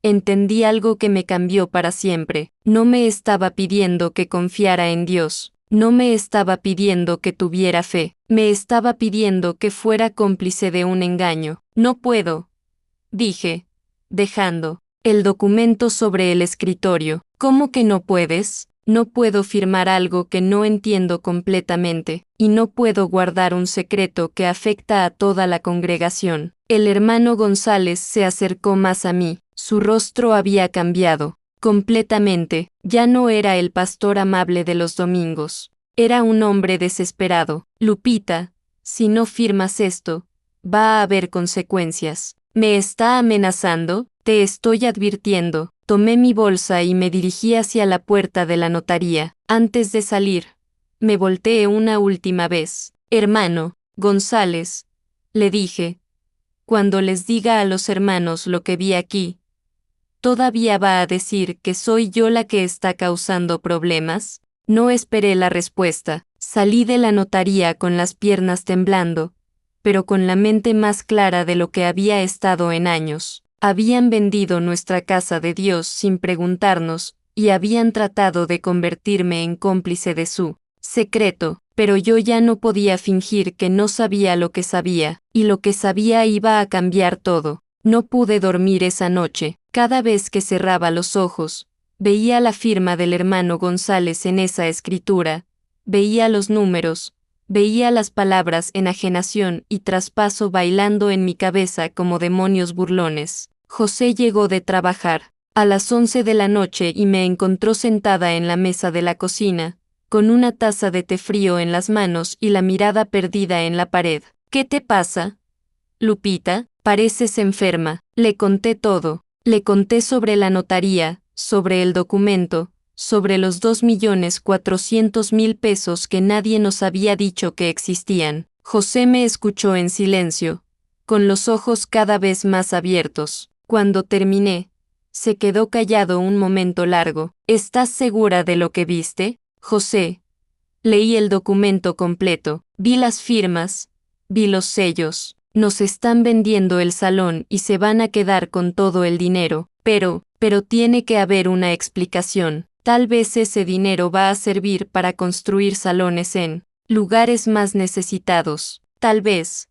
entendí algo que me cambió para siempre. No me estaba pidiendo que confiara en Dios. No me estaba pidiendo que tuviera fe. Me estaba pidiendo que fuera cómplice de un engaño. No puedo, dije, dejando el documento sobre el escritorio. ¿Cómo que no puedes? No puedo firmar algo que no entiendo completamente, y no puedo guardar un secreto que afecta a toda la congregación. El hermano González se acercó más a mí. Su rostro había cambiado completamente. Ya no era el pastor amable de los domingos. Era un hombre desesperado. Lupita, si no firmas esto, va a haber consecuencias. ¿Me está amenazando? Te estoy advirtiendo. Tomé mi bolsa y me dirigí hacia la puerta de la notaría. Antes de salir, me volteé una última vez. Hermano González, le dije, cuando les diga a los hermanos lo que vi aquí, ¿todavía va a decir que soy yo la que está causando problemas? No esperé la respuesta. Salí de la notaría con las piernas temblando, pero con la mente más clara de lo que había estado en años. Habían vendido nuestra casa de Dios sin preguntarnos, y habían tratado de convertirme en cómplice de su secreto, pero yo ya no podía fingir que no sabía lo que sabía, y lo que sabía iba a cambiar todo. No pude dormir esa noche. Cada vez que cerraba los ojos, veía la firma del hermano González en esa escritura, veía los números, veía las palabras enajenación y traspaso bailando en mi cabeza como demonios burlones. José llegó de trabajar a las 11 de la noche y me encontró sentada en la mesa de la cocina, con una taza de té frío en las manos y la mirada perdida en la pared. ¿Qué te pasa, Lupita? Pareces enferma. Le conté todo. Le conté sobre la notaría, sobre el documento, sobre los 2.400.000 pesos que nadie nos había dicho que existían. José me escuchó en silencio, con los ojos cada vez más abiertos. Cuando terminé, se quedó callado un momento largo. ¿Estás segura de lo que viste, José? Leí el documento completo, vi las firmas, vi los sellos. Nos están vendiendo el salón y se van a quedar con todo el dinero, pero tiene que haber una explicación. Tal vez ese dinero va a servir para construir salones en lugares más necesitados. Tal vez.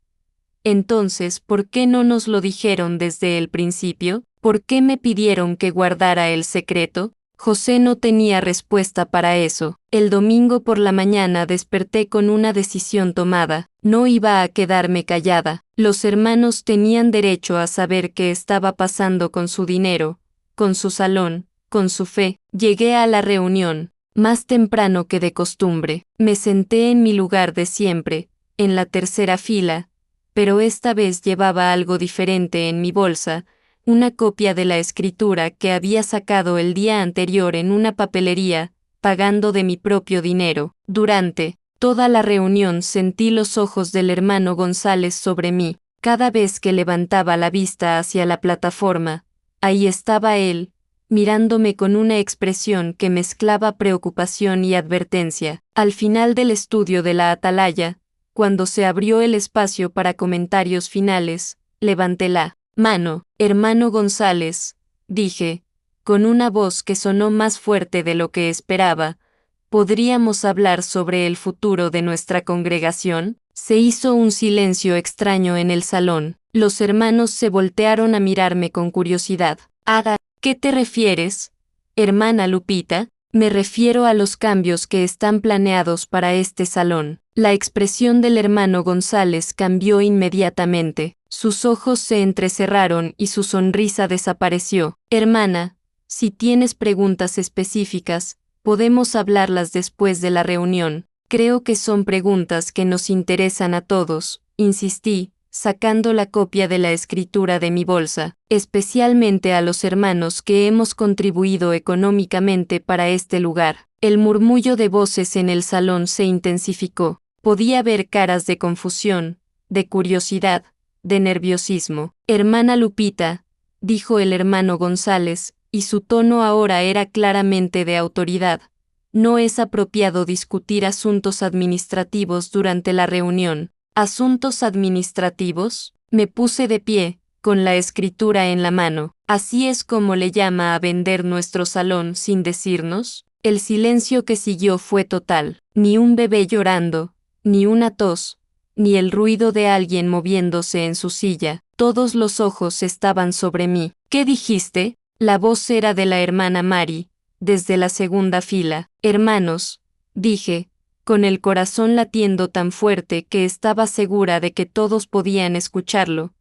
Entonces, ¿por qué no nos lo dijeron desde el principio? ¿Por qué me pidieron que guardara el secreto? José no tenía respuesta para eso. El domingo por la mañana desperté con una decisión tomada. No iba a quedarme callada. Los hermanos tenían derecho a saber qué estaba pasando con su dinero, con su salón, con su fe. Llegué a la reunión, más temprano que de costumbre. Me senté en mi lugar de siempre, en la tercera fila, pero esta vez llevaba algo diferente en mi bolsa, una copia de la escritura que había sacado el día anterior en una papelería, pagando de mi propio dinero. Durante toda la reunión sentí los ojos del hermano González sobre mí. Cada vez que levantaba la vista hacia la plataforma, ahí estaba él, mirándome con una expresión que mezclaba preocupación y advertencia. Al final del estudio de la atalaya, cuando se abrió el espacio para comentarios finales, levanté la mano. Hermano González, dije, con una voz que sonó más fuerte de lo que esperaba, ¿podríamos hablar sobre el futuro de nuestra congregación? Se hizo un silencio extraño en el salón. Los hermanos se voltearon a mirarme con curiosidad. ¿A qué te refieres, hermana Lupita? Me refiero a los cambios que están planeados para este salón. La expresión del hermano González cambió inmediatamente. Sus ojos se entrecerraron y su sonrisa desapareció. Hermana, si tienes preguntas específicas, podemos hablarlas después de la reunión. Creo que son preguntas que nos interesan a todos, insistí, sacando la copia de la escritura de mi bolsa, especialmente a los hermanos que hemos contribuido económicamente para este lugar. El murmullo de voces en el salón se intensificó. Podía ver caras de confusión, de curiosidad, de nerviosismo. Hermana Lupita, dijo el hermano González, y su tono ahora era claramente de autoridad. No es apropiado discutir asuntos administrativos durante la reunión. ¿Asuntos administrativos? Me puse de pie, con la escritura en la mano. ¿Así es como le llama a vender nuestro salón sin decirnos? El silencio que siguió fue total. Ni un bebé llorando, ni una tos, ni el ruido de alguien moviéndose en su silla. Todos los ojos estaban sobre mí. ¿Qué dijiste? La voz era de la hermana Mari, desde la segunda fila. Hermanos, dije, con el corazón latiendo tan fuerte que estaba segura de que todos podían escucharlo.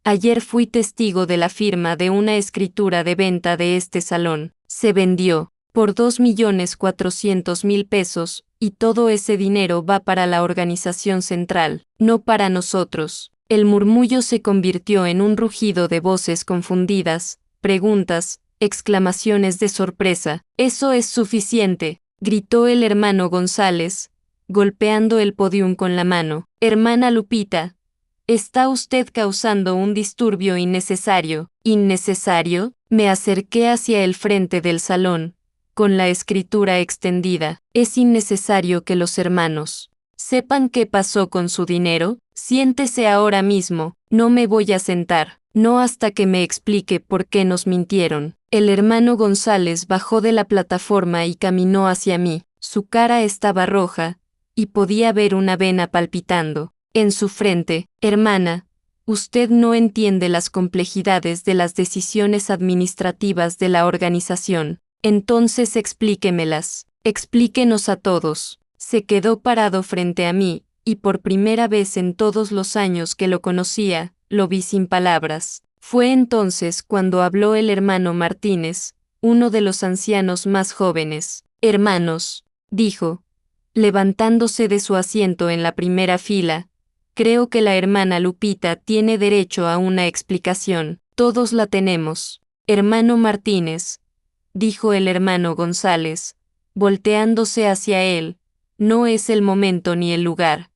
Ayer fui testigo de la firma de una escritura de venta de este salón. Se vendió por 2.400.000 pesos, y todo ese dinero va para la organización central, no para nosotros. El murmullo se convirtió en un rugido de voces confundidas, preguntas, exclamaciones de sorpresa. «Eso es suficiente», gritó el hermano González, golpeando el podium con la mano. «Hermana Lupita, está usted causando un disturbio innecesario». ¿Innecesario? Me acerqué hacia el frente del salón, con la escritura extendida. «Es innecesario que los hermanos sepan qué pasó con su dinero. Siéntese ahora mismo, no me voy a sentar. No hasta que me explique por qué nos mintieron». El hermano González bajó de la plataforma y caminó hacia mí. Su cara estaba roja, y podía ver una vena palpitando en su frente. «Hermana, usted no entiende las complejidades de las decisiones administrativas de la organización. Entonces explíquemelas. Explíquenos a todos». Se quedó parado frente a mí, y por primera vez en todos los años que lo conocía, lo vi sin palabras. Fue entonces cuando habló el hermano Martínez, uno de los ancianos más jóvenes. «Hermanos», dijo, levantándose de su asiento en la primera fila, «creo que la hermana Lupita tiene derecho a una explicación. Todos la tenemos». «Hermano Martínez», dijo el hermano González, volteándose hacia él, «no es el momento ni el lugar».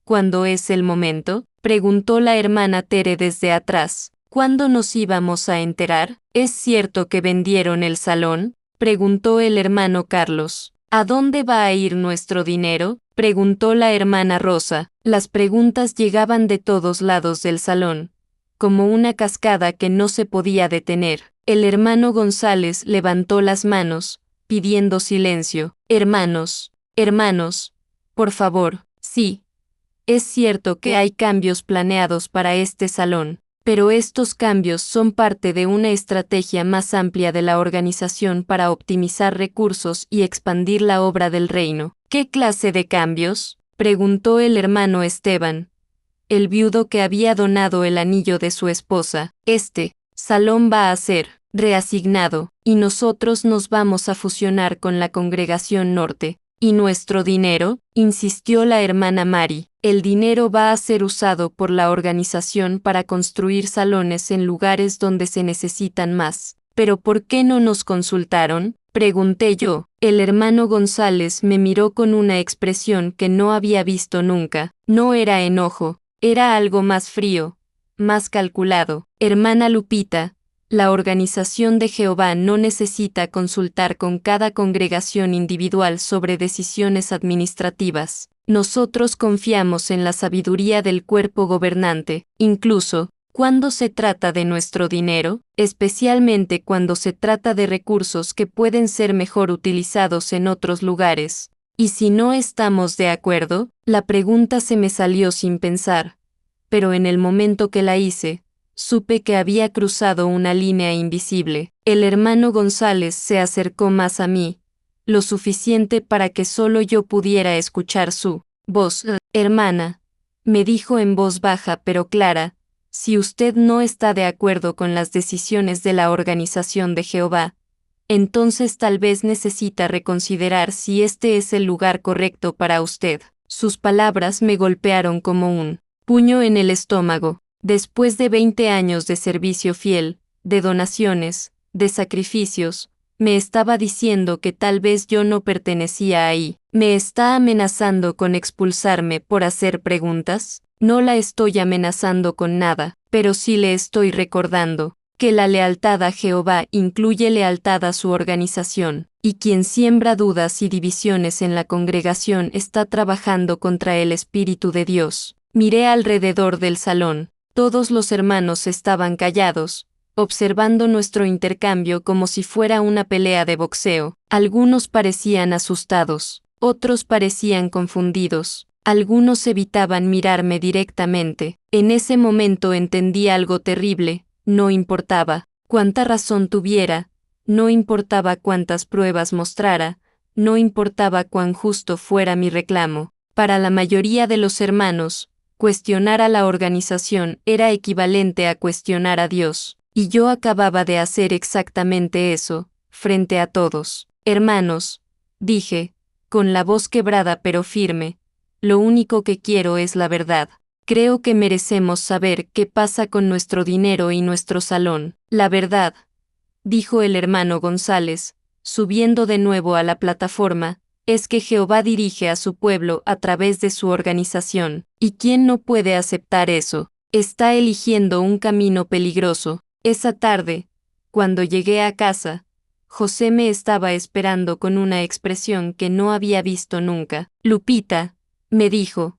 «¿Cuándo es el momento?», preguntó la hermana Tere desde atrás. «¿Cuándo nos íbamos a enterar? ¿Es cierto que vendieron el salón?», preguntó el hermano Carlos. «¿A dónde va a ir nuestro dinero?», preguntó la hermana Rosa. Las preguntas llegaban de todos lados del salón, como una cascada que no se podía detener. El hermano González levantó las manos, pidiendo silencio. «Hermanos, hermanos, por favor». «Sí, es cierto que hay cambios planeados para este salón, pero estos cambios son parte de una estrategia más amplia de la organización para optimizar recursos y expandir la obra del reino». «¿Qué clase de cambios?», preguntó el hermano Esteban, el viudo que había donado el anillo de su esposa. «Este salón va a ser reasignado, y nosotros nos vamos a fusionar con la Congregación Norte». «¿Y nuestro dinero?», insistió la hermana Mari. «El dinero va a ser usado por la organización para construir salones en lugares donde se necesitan más». «¿Pero por qué no nos consultaron?», pregunté yo. El hermano González me miró con una expresión que no había visto nunca. No era enojo, era algo más frío, más calculado. «Hermana Lupita, la organización de Jehová no necesita consultar con cada congregación individual sobre decisiones administrativas. Nosotros confiamos en la sabiduría del cuerpo gobernante. Incluso, Cuando se trata de nuestro dinero, especialmente cuando se trata de recursos que pueden ser mejor utilizados en otros lugares. Y si no estamos de acuerdo, la pregunta se me salió sin pensar. Pero en el momento que la hice, supe que había cruzado una línea invisible. El hermano González se acercó más a mí, lo suficiente para que solo yo pudiera escuchar su voz. Hermana, me dijo en voz baja pero clara, si usted no está de acuerdo con las decisiones de la Organización de Jehová, entonces tal vez necesita reconsiderar si este es el lugar correcto para usted. Sus palabras me golpearon como un puño en el estómago. Después de 20 años de servicio fiel, de donaciones, de sacrificios, me estaba diciendo que tal vez yo no pertenecía ahí. ¿Me está amenazando con expulsarme por hacer preguntas? No la estoy amenazando con nada, pero sí le estoy recordando que la lealtad a Jehová incluye lealtad a su organización, y quien siembra dudas y divisiones en la congregación está trabajando contra el Espíritu de Dios. Miré alrededor del salón. Todos los hermanos estaban callados, observando nuestro intercambio como si fuera una pelea de boxeo. Algunos parecían asustados, otros parecían confundidos, algunos evitaban mirarme directamente. En ese momento entendí algo terrible. No importaba cuánta razón tuviera, no importaba cuántas pruebas mostrara, no importaba cuán justo fuera mi reclamo. Para la mayoría de los hermanos, cuestionar a la organización era equivalente a cuestionar a Dios, y yo acababa de hacer exactamente eso, frente a todos. Hermanos, dije, con la voz quebrada pero firme, lo único que quiero es la verdad. Creo que merecemos saber qué pasa con nuestro dinero y nuestro salón. La verdad, dijo el hermano González, subiendo de nuevo a la plataforma, es que Jehová dirige a su pueblo a través de su organización. ¿Y quién no puede aceptar eso? Está eligiendo un camino peligroso. Esa tarde, cuando llegué a casa, José me estaba esperando con una expresión que no había visto nunca. Lupita, me dijo.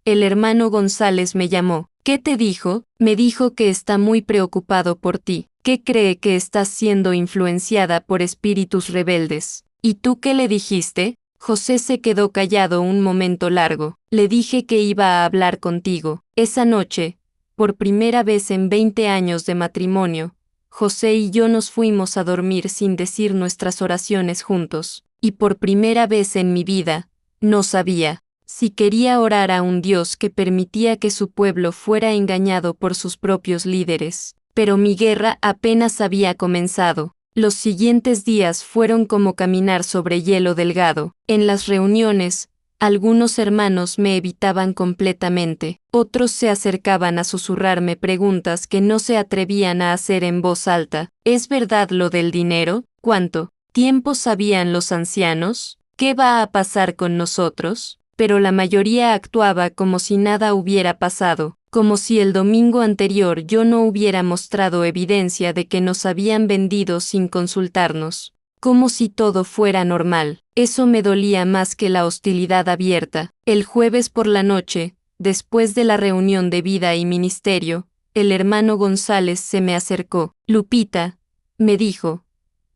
El hermano González me llamó. ¿Qué te dijo? Me dijo que está muy preocupado por ti, que cree que estás siendo influenciada por espíritus rebeldes. ¿Y tú qué le dijiste? José se quedó callado un momento largo. Le dije que iba a hablar contigo. Esa noche, por primera vez en 20 años de matrimonio, José y yo nos fuimos a dormir sin decir nuestras oraciones juntos. Y por primera vez en mi vida, no sabía si quería orar a un Dios que permitía que su pueblo fuera engañado por sus propios líderes. Pero mi guerra apenas había comenzado. Los siguientes días fueron como caminar sobre hielo delgado. En las reuniones, algunos hermanos me evitaban completamente, otros se acercaban a susurrarme preguntas que no se atrevían a hacer en voz alta. ¿Es verdad lo del dinero? ¿Cuánto tiempo sabían los ancianos? ¿Qué va a pasar con nosotros? Pero la mayoría actuaba como si nada hubiera pasado, como si el domingo anterior yo no hubiera mostrado evidencia de que nos habían vendido sin consultarnos, como si todo fuera normal. Eso me dolía más que la hostilidad abierta. El jueves por la noche, después de la reunión de vida y ministerio, el hermano González se me acercó. Lupita, me dijo,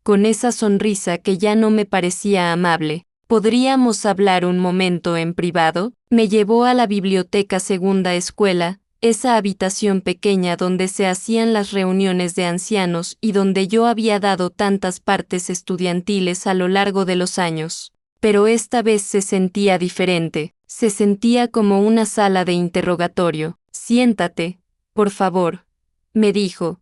con esa sonrisa que ya no me parecía amable. ¿Podríamos hablar un momento en privado? Me llevó a la biblioteca Segunda Escuela, esa habitación pequeña donde se hacían las reuniones de ancianos y donde yo había dado tantas partes estudiantiles a lo largo de los años. Pero esta vez se sentía diferente, se sentía como una sala de interrogatorio. Siéntate, por favor, me dijo,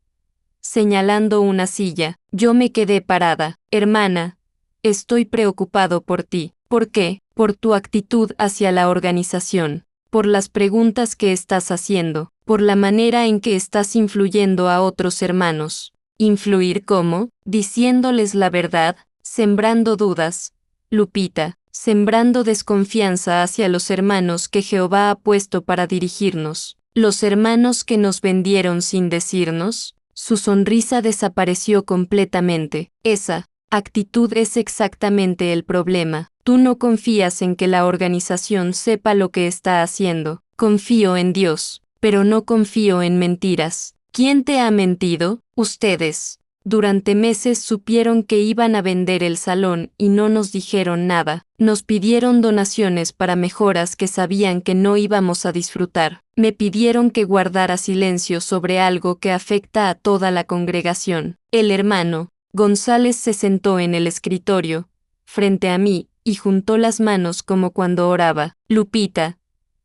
señalando una silla. Yo me quedé parada. Hermana, estoy preocupado por ti. ¿Por qué? Por tu actitud hacia la organización, por las preguntas que estás haciendo, por la manera en que estás influyendo a otros hermanos. ¿Influir cómo? Diciéndoles la verdad, sembrando dudas. Lupita, sembrando desconfianza hacia los hermanos que Jehová ha puesto para dirigirnos. Los hermanos que nos vendieron sin decirnos. Su sonrisa desapareció completamente. Esa actitud es exactamente el problema. Tú no confías en que la organización sepa lo que está haciendo. Confío en Dios. pero no confío en mentiras. ¿Quién te ha mentido? Ustedes. Durante meses supieron que iban a vender el salón y no nos dijeron nada. Nos pidieron donaciones para mejoras que sabían que no íbamos a disfrutar. Me pidieron que guardara silencio sobre algo que afecta a toda la congregación. El hermano González se sentó en el escritorio, frente a mí, y juntó las manos como cuando oraba. Lupita,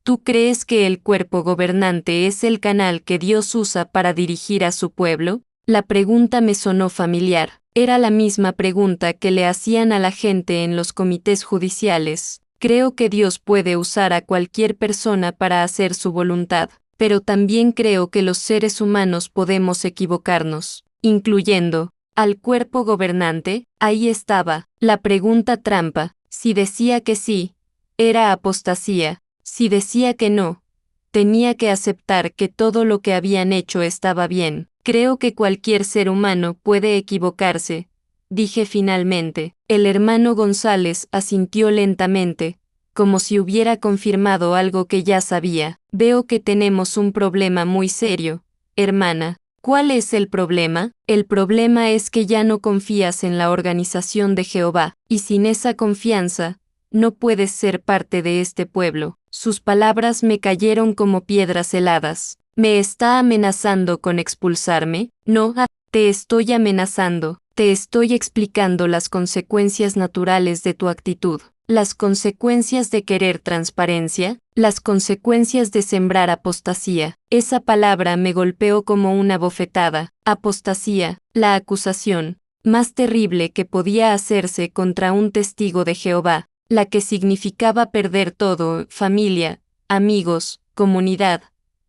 ¿tú crees que el cuerpo gobernante es el canal que Dios usa para dirigir a su pueblo? La pregunta me sonó familiar. Era la misma pregunta que le hacían a la gente en los comités judiciales. Creo que Dios puede usar a cualquier persona para hacer su voluntad, pero también creo que los seres humanos podemos equivocarnos, incluyendo al cuerpo gobernante. Ahí estaba la pregunta trampa. Si decía que sí, era apostasía. Si decía que no, tenía que aceptar que todo lo que habían hecho estaba bien. Creo que cualquier ser humano puede equivocarse, dije finalmente. El hermano González asintió lentamente, como si hubiera confirmado algo que ya sabía. Veo que tenemos un problema muy serio, hermana. ¿Cuál es el problema? El problema es que ya no confías en la organización de Jehová, y sin esa confianza, no puedes ser parte de este pueblo. Sus palabras me cayeron como piedras heladas. ¿Me está amenazando con expulsarme? No, te estoy amenazando, te estoy explicando las consecuencias naturales de tu actitud, las consecuencias de querer transparencia, las consecuencias de sembrar apostasía. Esa palabra me golpeó como una bofetada. Apostasía, la acusación más terrible que podía hacerse contra un testigo de Jehová, la que significaba perder todo: familia, amigos, comunidad,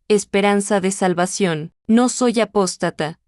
esperanza de salvación. No soy apóstata,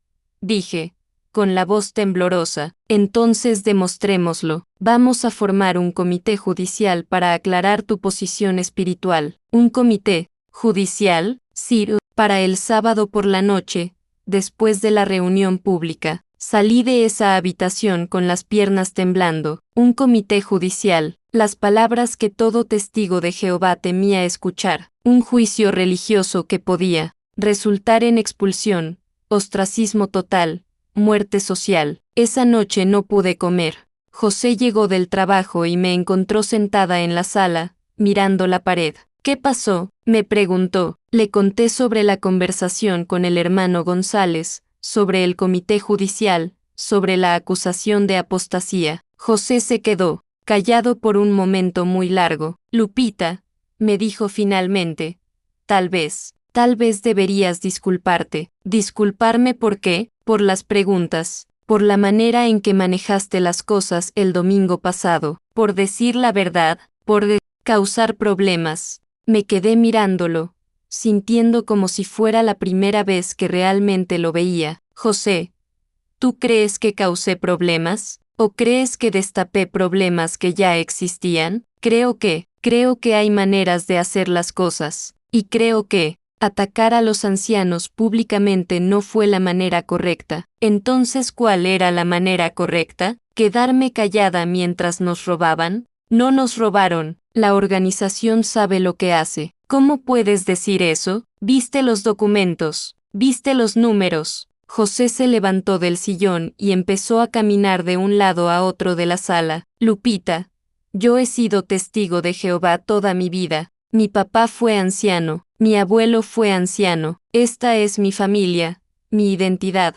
dije, con la voz temblorosa. Entonces demostrémoslo. Vamos a formar un comité judicial para aclarar tu posición espiritual. ¿Un comité judicial? Sí, para el sábado por la noche, después de la reunión pública. Salí de esa habitación con las piernas temblando. Un comité judicial, las palabras que todo testigo de Jehová temía escuchar. Un juicio religioso que podía resultar en expulsión, ostracismo total, muerte social. Esa noche no pude comer. José llegó del trabajo y me encontró sentada en la sala, mirando la pared. ¿Qué pasó?, me preguntó. Le conté sobre la conversación con el hermano González, sobre el comité judicial, sobre la acusación de apostasía. José se quedó callado por un momento muy largo. Lupita, me dijo finalmente, tal vez deberías disculparte. ¿Disculparme por qué? Por las preguntas, por la manera en que manejaste las cosas el domingo pasado, por decir la verdad, por causar problemas. Me quedé mirándolo, sintiendo como si fuera la primera vez que realmente lo veía. José, ¿tú crees que causé problemas? ¿O crees que destapé problemas que ya existían? Creo que hay maneras de hacer las cosas, y creo que atacar a los ancianos públicamente no fue la manera correcta. Entonces, ¿cuál era la manera correcta? ¿Quedarme callada mientras nos robaban? No nos robaron, la organización sabe lo que hace. ¿Cómo puedes decir eso? ¿Viste los documentos? ¿Viste los números? José se levantó del sillón y empezó a caminar de un lado a otro de la sala. Lupita, yo he sido testigo de Jehová toda mi vida. Mi papá fue anciano, mi abuelo fue anciano. Esta es mi familia, mi identidad,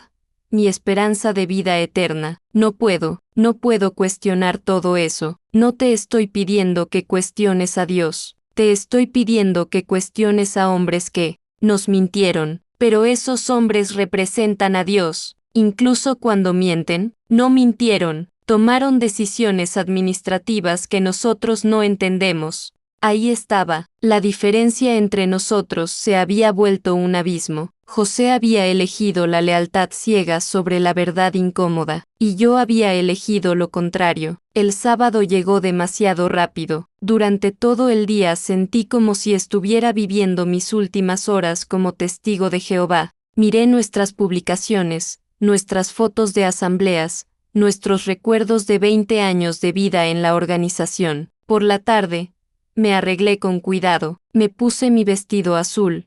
mi esperanza de vida eterna. No puedo cuestionar todo eso. No te estoy pidiendo que cuestiones a Dios. Te estoy pidiendo que cuestiones a hombres que nos mintieron. Pero esos hombres representan a Dios. Incluso cuando mienten, no mintieron. Tomaron decisiones administrativas que nosotros no entendemos. Ahí estaba. La diferencia entre nosotros se había vuelto un abismo. José había elegido la lealtad ciega sobre la verdad incómoda, y yo había elegido lo contrario. El sábado llegó demasiado rápido. Durante todo el día sentí como si estuviera viviendo mis últimas horas como testigo de Jehová. Miré nuestras publicaciones, nuestras fotos de asambleas, nuestros recuerdos de 20 años de vida en la organización. Por la tarde, me arreglé con cuidado, me puse mi vestido azul,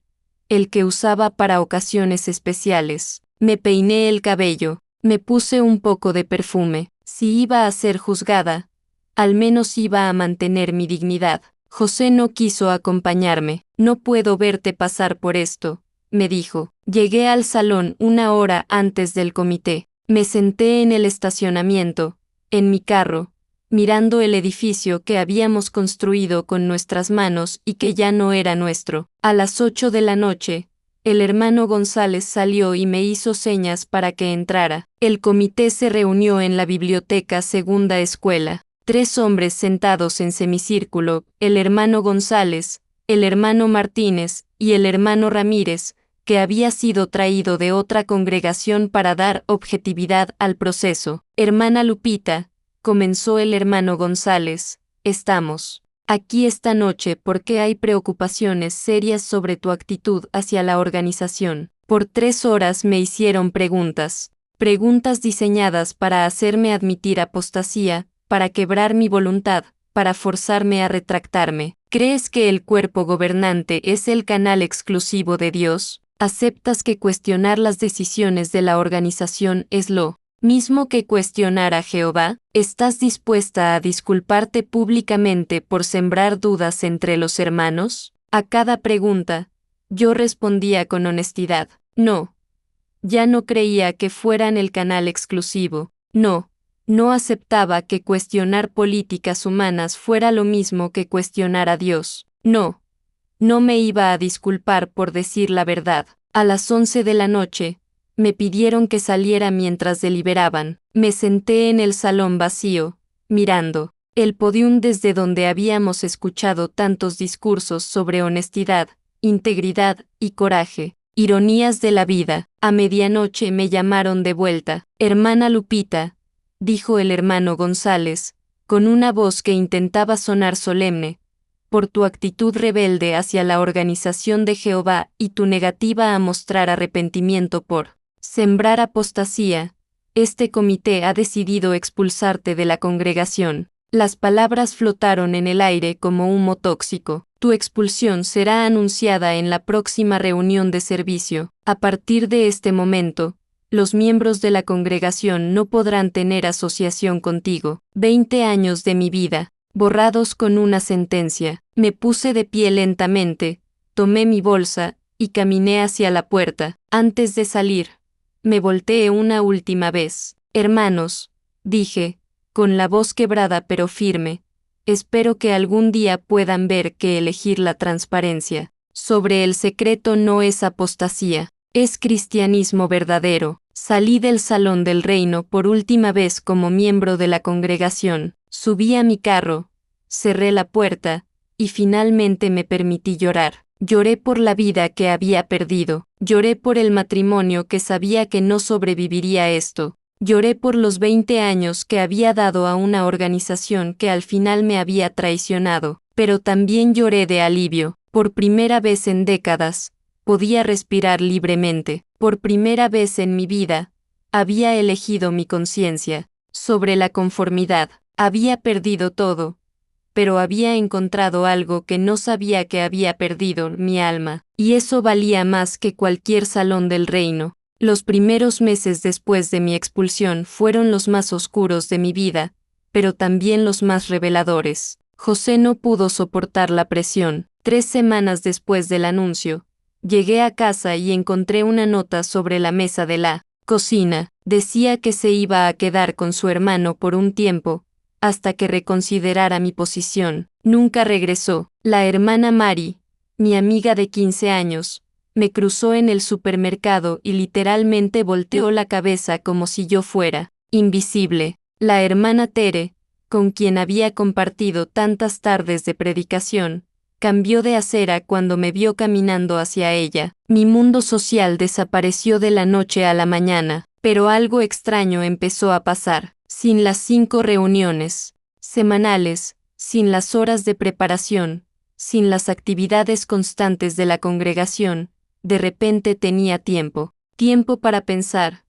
el que usaba para ocasiones especiales. Me peiné el cabello, me puse un poco de perfume. Si iba a ser juzgada, al menos iba a mantener mi dignidad. José no quiso acompañarme. No puedo verte pasar por esto, me dijo. Llegué al salón 1 hora antes del comité. Me senté en el estacionamiento, en mi carro, mirando el edificio que habíamos construido con nuestras manos y que ya no era nuestro. A las 8 de la noche, el hermano González salió y me hizo señas para que entrara. El comité se reunió en la biblioteca Segunda Escuela. 3 hombres sentados en semicírculo, el hermano González, el hermano Martínez y el hermano Ramírez, que había sido traído de otra congregación para dar objetividad al proceso. Hermana Lupita, comenzó el hermano González, estamos aquí esta noche porque hay preocupaciones serias sobre tu actitud hacia la organización. Por 3 horas me hicieron preguntas diseñadas para hacerme admitir apostasía, para quebrar mi voluntad, para forzarme a retractarme. ¿Crees que el cuerpo gobernante es el canal exclusivo de Dios? ¿Aceptas que cuestionar las decisiones de la organización es lo mismo que cuestionar a Jehová? ¿Estás dispuesta a disculparte públicamente por sembrar dudas entre los hermanos? A cada pregunta, yo respondía con honestidad, no. Ya no creía que fueran el canal exclusivo, no. No aceptaba que cuestionar políticas humanas fuera lo mismo que cuestionar a Dios. No. No me iba a disculpar por decir la verdad. A las 11 de la noche, me pidieron que saliera mientras deliberaban. Me senté en el salón vacío, mirando el podium desde donde habíamos escuchado tantos discursos sobre honestidad, integridad y coraje. Ironías de la vida. A medianoche me llamaron de vuelta. Hermana Lupita, dijo el hermano González, con una voz que intentaba sonar solemne, por tu actitud rebelde hacia la organización de Jehová y tu negativa a mostrar arrepentimiento por sembrar apostasía, este comité ha decidido expulsarte de la congregación. Las palabras flotaron en el aire como humo tóxico. Tu expulsión será anunciada en la próxima reunión de servicio. A partir de este momento, los miembros de la congregación no podrán tener asociación contigo. 20 años de mi vida, borrados con una sentencia. Me puse de pie lentamente, tomé mi bolsa y caminé hacia la puerta. Antes de salir, me volteé una última vez. Hermanos, dije, con la voz quebrada pero firme, espero que algún día puedan ver que elegir la transparencia sobre el secreto no es apostasía, es cristianismo verdadero. Salí del salón del reino por última vez como miembro de la congregación, subí a mi carro, cerré la puerta, y finalmente me permití llorar. Lloré por la vida que había perdido, lloré por el matrimonio que sabía que no sobreviviría a esto, lloré por los 20 años que había dado a una organización que al final me había traicionado, pero también lloré de alivio. Por primera vez en décadas, podía respirar libremente. Por primera vez en mi vida, había elegido mi conciencia sobre la conformidad. Había perdido todo, pero había encontrado algo que no sabía que había perdido, mi alma, y eso valía más que cualquier salón del reino. Los primeros meses después de mi expulsión fueron los más oscuros de mi vida, pero también los más reveladores. José no pudo soportar la presión. 3 semanas después del anuncio, llegué a casa y encontré una nota sobre la mesa de la cocina. Decía que se iba a quedar con su hermano por un tiempo, hasta que reconsiderara mi posición. Nunca regresó. La hermana Mari, mi amiga de 15 años, me cruzó en el supermercado y literalmente volteó la cabeza como si yo fuera invisible. La hermana Tere, con quien había compartido tantas tardes de predicación, cambió de acera cuando me vio caminando hacia ella. Mi mundo social desapareció de la noche a la mañana, pero algo extraño empezó a pasar. Sin las 5 reuniones semanales, sin las horas de preparación, sin las actividades constantes de la congregación, de repente tenía tiempo. Tiempo para pensar,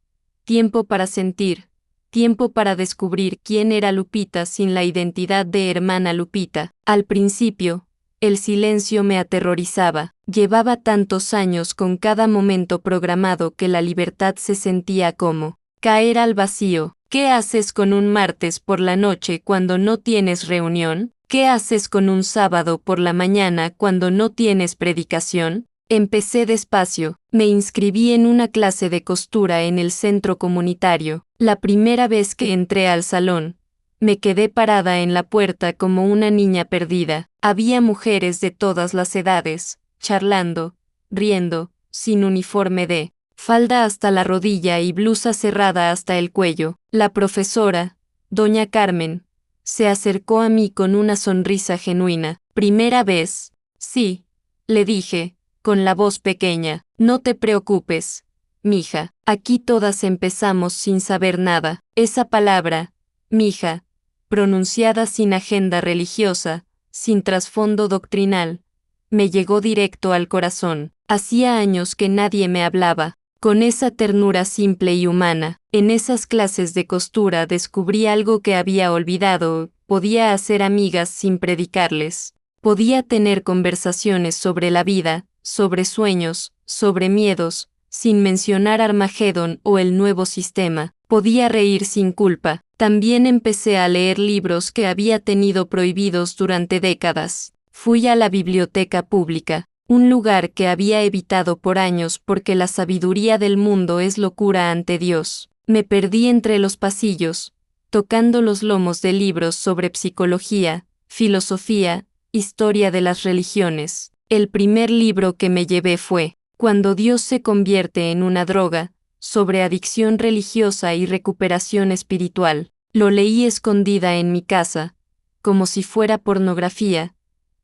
tiempo para sentir, tiempo para descubrir quién era Lupita sin la identidad de hermana Lupita. Al principio, El silencio me aterrorizaba. Llevaba tantos años con cada momento programado que la libertad se sentía como caer al vacío. ¿Qué haces con un martes por la noche cuando no tienes reunión? ¿Qué haces con un sábado por la mañana cuando no tienes predicación? Empecé despacio. Me inscribí en una clase de costura en el centro comunitario. La primera vez que entré al salón, me quedé parada en la puerta como una niña perdida. Había mujeres de todas las edades, charlando, riendo, sin uniforme de falda hasta la rodilla y blusa cerrada hasta el cuello. La profesora, doña Carmen, se acercó a mí con una sonrisa genuina. ¿Primera vez? Sí, le dije, con la voz pequeña. No te preocupes, mija, aquí todas empezamos sin saber nada. Esa palabra, mija, pronunciada sin agenda religiosa, sin trasfondo doctrinal, me llegó directo al corazón. Hacía años que nadie me hablaba con esa ternura simple y humana. En esas clases de costura descubrí algo que había olvidado: podía hacer amigas sin predicarles. Podía tener conversaciones sobre la vida, sobre sueños, sobre miedos, sin mencionar Armagedón o el nuevo sistema. Podía reír sin culpa. También empecé a leer libros que había tenido prohibidos durante décadas. Fui a la biblioteca pública, un lugar que había evitado por años porque la sabiduría del mundo es locura ante Dios. Me perdí entre los pasillos, tocando los lomos de libros sobre psicología, filosofía, historia de las religiones. El primer libro que me llevé fue Cuando Dios se convierte en una droga, sobre adicción religiosa y recuperación espiritual. Lo leí escondida en mi casa, como si fuera pornografía,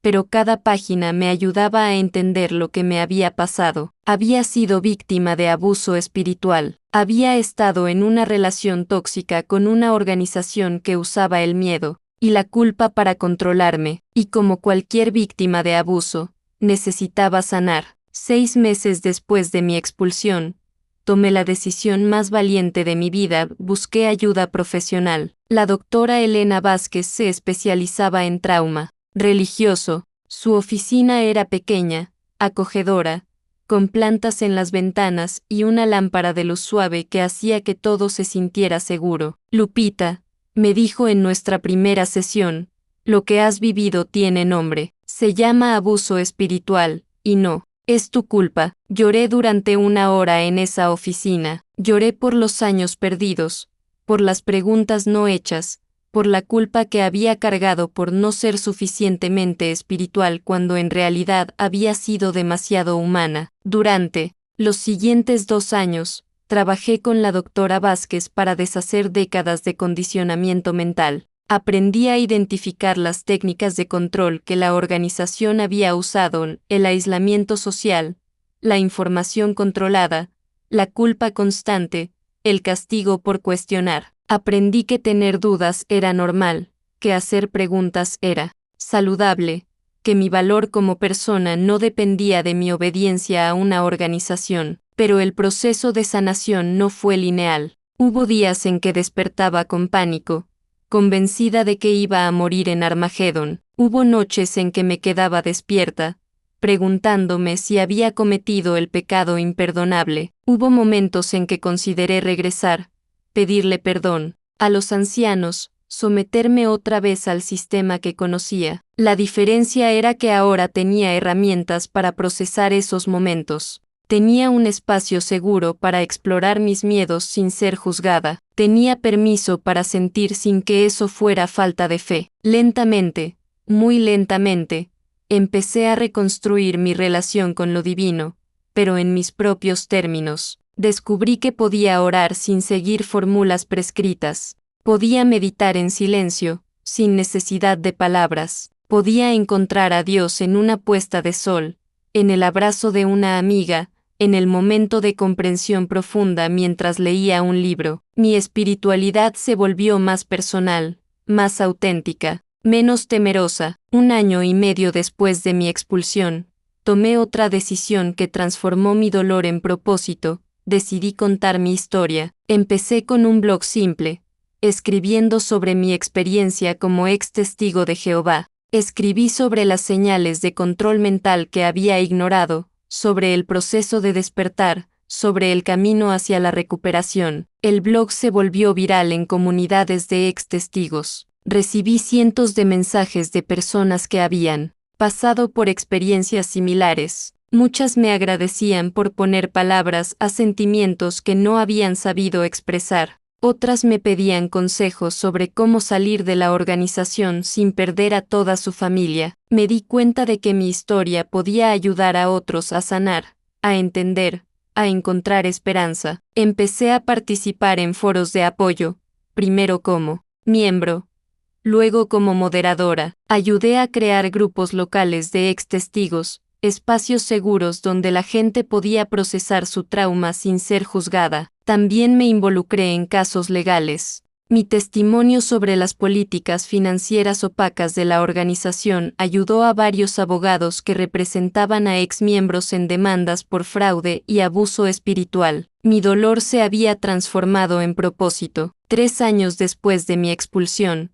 pero cada página me ayudaba a entender lo que me había pasado. Había sido víctima de abuso espiritual. Había estado en una relación tóxica con una organización que usaba el miedo y la culpa para controlarme, y como cualquier víctima de abuso, necesitaba sanar. 6 meses después de mi expulsión, tomé la decisión más valiente de mi vida: busqué ayuda profesional. La doctora Elena Vázquez se especializaba en trauma religioso. Su oficina era pequeña, acogedora, con plantas en las ventanas y una lámpara de luz suave que hacía que todo se sintiera seguro. Lupita, me dijo en nuestra primera sesión, lo que has vivido tiene nombre. Se llama abuso espiritual, y no es tu culpa. Lloré durante 1 hora en esa oficina. Lloré por los años perdidos, por las preguntas no hechas, por la culpa que había cargado por no ser suficientemente espiritual cuando en realidad había sido demasiado humana. Durante los siguientes 2 años, trabajé con la doctora Vázquez para deshacer décadas de condicionamiento mental. Aprendí a identificar las técnicas de control que la organización había usado: el aislamiento social, la información controlada, la culpa constante, el castigo por cuestionar. Aprendí que tener dudas era normal, que hacer preguntas era saludable, que mi valor como persona no dependía de mi obediencia a una organización. Pero el proceso de sanación no fue lineal. Hubo días en que despertaba con pánico, convencida de que iba a morir en Armagedón. Hubo noches en que me quedaba despierta, preguntándome si había cometido el pecado imperdonable. Hubo momentos en que consideré regresar, pedirle perdón a los ancianos, someterme otra vez al sistema que conocía. La diferencia era que ahora tenía herramientas para procesar esos momentos. Tenía un espacio seguro para explorar mis miedos sin ser juzgada. Tenía permiso para sentir sin que eso fuera falta de fe. Lentamente, muy lentamente, empecé a reconstruir mi relación con lo divino, pero en mis propios términos. Descubrí que podía orar sin seguir fórmulas prescritas. Podía meditar en silencio, sin necesidad de palabras. Podía encontrar a Dios en una puesta de sol, en el abrazo de una amiga, en el momento de comprensión profunda mientras leía un libro. Mi espiritualidad se volvió más personal, más auténtica, menos temerosa. 1 año y medio después de mi expulsión, tomé otra decisión que transformó mi dolor en propósito. Decidí contar mi historia. Empecé con un blog simple, escribiendo sobre mi experiencia como ex testigo de Jehová. Escribí sobre las señales de control mental que había ignorado, sobre el proceso de despertar, sobre el camino hacia la recuperación. El blog se volvió viral en comunidades de ex-testigos. Recibí cientos de mensajes de personas que habían pasado por experiencias similares. Muchas me agradecían por poner palabras a sentimientos que no habían sabido expresar. Otras me pedían consejos sobre cómo salir de la organización sin perder a toda su familia. Me di cuenta de que mi historia podía ayudar a otros a sanar, a entender, a encontrar esperanza. Empecé a participar en foros de apoyo, primero como miembro, luego como moderadora. Ayudé a crear grupos locales de ex-testigos, espacios seguros donde la gente podía procesar su trauma sin ser juzgada. También me involucré en casos legales. Mi testimonio sobre las políticas financieras opacas de la organización ayudó a varios abogados que representaban a exmiembros en demandas por fraude y abuso espiritual. Mi dolor se había transformado en propósito. 3 años después de mi expulsión,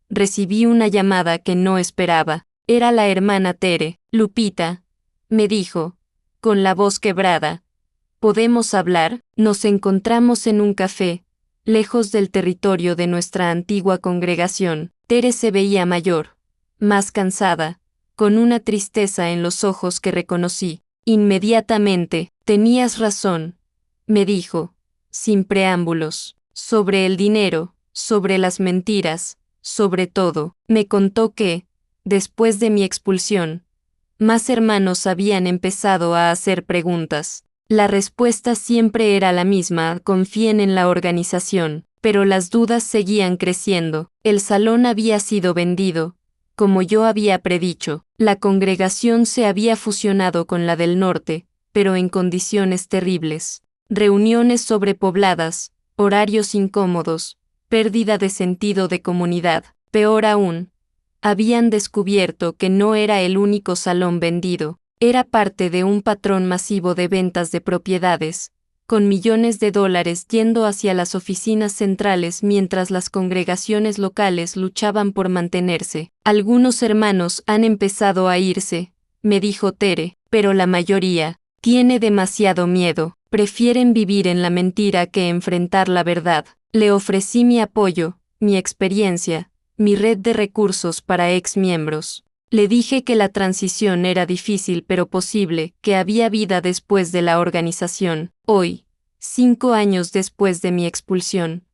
recibí una llamada que no esperaba. Era la hermana Tere. Lupita, me dijo, con la voz quebrada. ¿Podemos hablar? Nos encontramos en un café, lejos del territorio de nuestra antigua congregación. Tere se veía mayor, más cansada, con una tristeza en los ojos que reconocí. Inmediatamente, tenías razón, me dijo, sin preámbulos, sobre el dinero, sobre las mentiras, sobre todo. Me contó que, después de mi expulsión, más hermanos habían empezado a hacer preguntas. La respuesta siempre era la misma: confíen en la organización, pero las dudas seguían creciendo. El salón había sido vendido, como yo había predicho. La congregación se había fusionado con la del norte, pero en condiciones terribles. Reuniones sobrepobladas, horarios incómodos, pérdida de sentido de comunidad. Peor aún, habían descubierto que no era el único salón vendido. Era parte de un patrón masivo de ventas de propiedades, con millones de dólares yendo hacia las oficinas centrales mientras las congregaciones locales luchaban por mantenerse. Algunos hermanos han empezado a irse, me dijo Tere, pero la mayoría tiene demasiado miedo. Prefieren vivir en la mentira que enfrentar la verdad. Le ofrecí mi apoyo, mi experiencia, mi red de recursos para exmiembros. Le dije que la transición era difícil pero posible, que había vida después de la organización. Hoy, 5 años después de mi expulsión,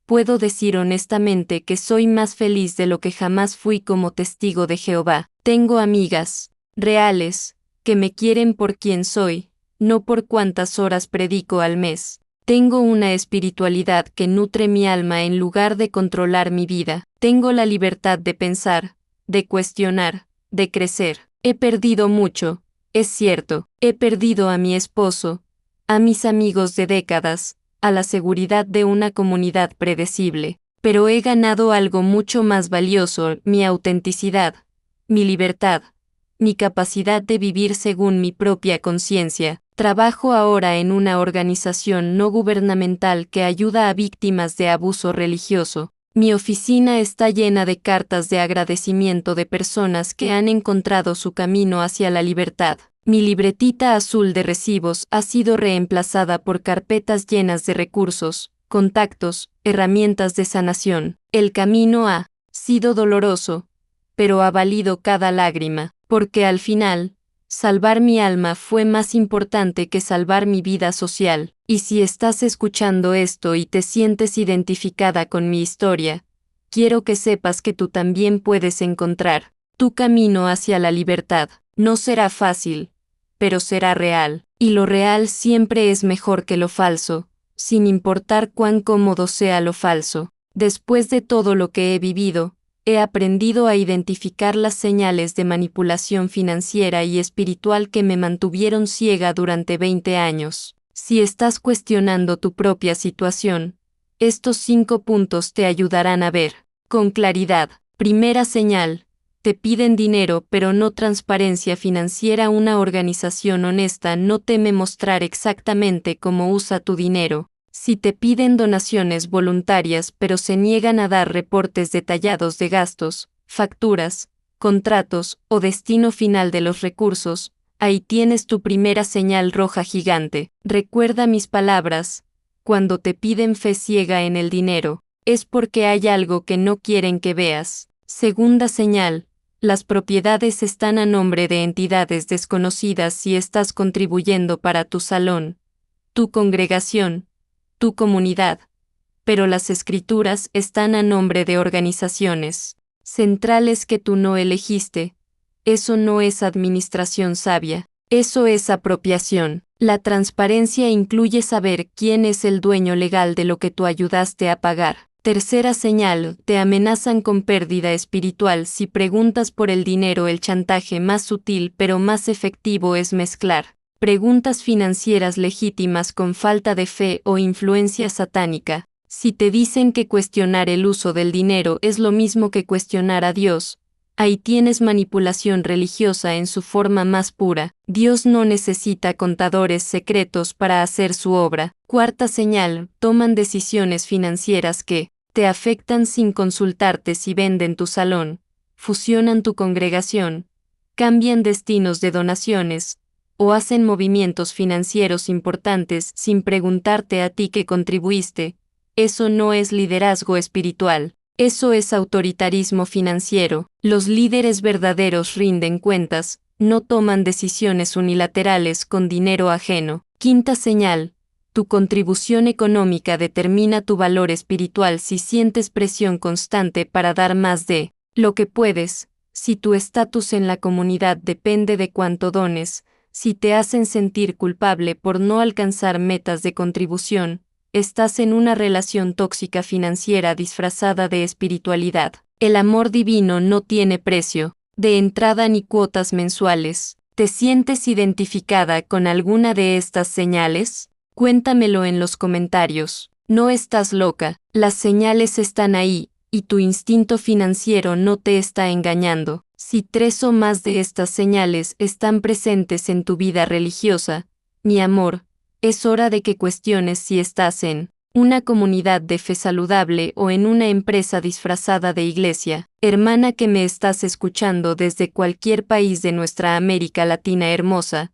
puedo decir honestamente que soy más feliz de lo que jamás fui como testigo de Jehová. Tengo amigas reales que me quieren por quien soy, no por cuántas horas predico al mes. Tengo una espiritualidad que nutre mi alma en lugar de controlar mi vida. Tengo la libertad de pensar, de cuestionar, de crecer. He perdido mucho, es cierto. He perdido a mi esposo, a mis amigos de décadas, a la seguridad de una comunidad predecible. Pero he ganado algo mucho más valioso: mi autenticidad, mi libertad, mi capacidad de vivir según mi propia conciencia. Trabajo ahora en una organización no gubernamental que ayuda a víctimas de abuso religioso. Mi oficina está llena de cartas de agradecimiento de personas que han encontrado su camino hacia la libertad. Mi libretita azul de recibos ha sido reemplazada por carpetas llenas de recursos, contactos, herramientas de sanación. El camino ha sido doloroso, pero ha valido cada lágrima, porque al final, salvar mi alma fue más importante que salvar mi vida social. Y si estás escuchando esto y te sientes identificada con mi historia, quiero que sepas que tú también puedes encontrar tu camino hacia la libertad. No será fácil, pero será real. Y lo real siempre es mejor que lo falso, sin importar cuán cómodo sea lo falso. Después de todo lo que he vivido, he aprendido a identificar las señales de manipulación financiera y espiritual que me mantuvieron ciega durante 20 años. Si estás cuestionando tu propia situación, estos 5 puntos te ayudarán a ver con claridad. Primera señal: te piden dinero pero no transparencia financiera. Una organización honesta no teme mostrar exactamente cómo usa tu dinero. Si te piden donaciones voluntarias pero se niegan a dar reportes detallados de gastos, facturas, contratos o destino final de los recursos, ahí tienes tu primera señal roja gigante. Recuerda mis palabras, cuando te piden fe ciega en el dinero, es porque hay algo que no quieren que veas. Segunda señal, las propiedades están a nombre de entidades desconocidas si estás contribuyendo para tu salón, tu congregación, tu comunidad, pero las escrituras están a nombre de organizaciones centrales que tú no elegiste. Eso no es administración sabia, eso es apropiación. La transparencia incluye saber quién es el dueño legal de lo que tú ayudaste a pagar. Tercera señal, te amenazan con pérdida espiritual si preguntas por el dinero. El chantaje más sutil pero más efectivo es mezclar preguntas financieras legítimas con falta de fe o influencia satánica. Si te dicen que cuestionar el uso del dinero es lo mismo que cuestionar a Dios, ahí tienes manipulación religiosa en su forma más pura. Dios no necesita contadores secretos para hacer su obra. Cuarta señal, toman decisiones financieras que te afectan sin consultarte. Si venden tu salón, fusionan tu congregación, cambian destinos de donaciones, o hacen movimientos financieros importantes sin preguntarte a ti que contribuiste, eso no es liderazgo espiritual. Eso es autoritarismo financiero. Los líderes verdaderos rinden cuentas, no toman decisiones unilaterales con dinero ajeno. Quinta señal, tu contribución económica determina tu valor espiritual. Si sientes presión constante para dar más de lo que puedes, si tu estatus en la comunidad depende de cuánto dones, si te hacen sentir culpable por no alcanzar metas de contribución, estás en una relación tóxica financiera disfrazada de espiritualidad. El amor divino no tiene precio de entrada ni cuotas mensuales. ¿Te sientes identificada con alguna de estas señales? Cuéntamelo en los comentarios. No estás loca, las señales están ahí, y tu instinto financiero no te está engañando. Si 3 o más de estas señales están presentes en tu vida religiosa, mi amor, es hora de que cuestiones si estás en una comunidad de fe saludable o en una empresa disfrazada de iglesia. Hermana que me estás escuchando desde cualquier país de nuestra América Latina hermosa,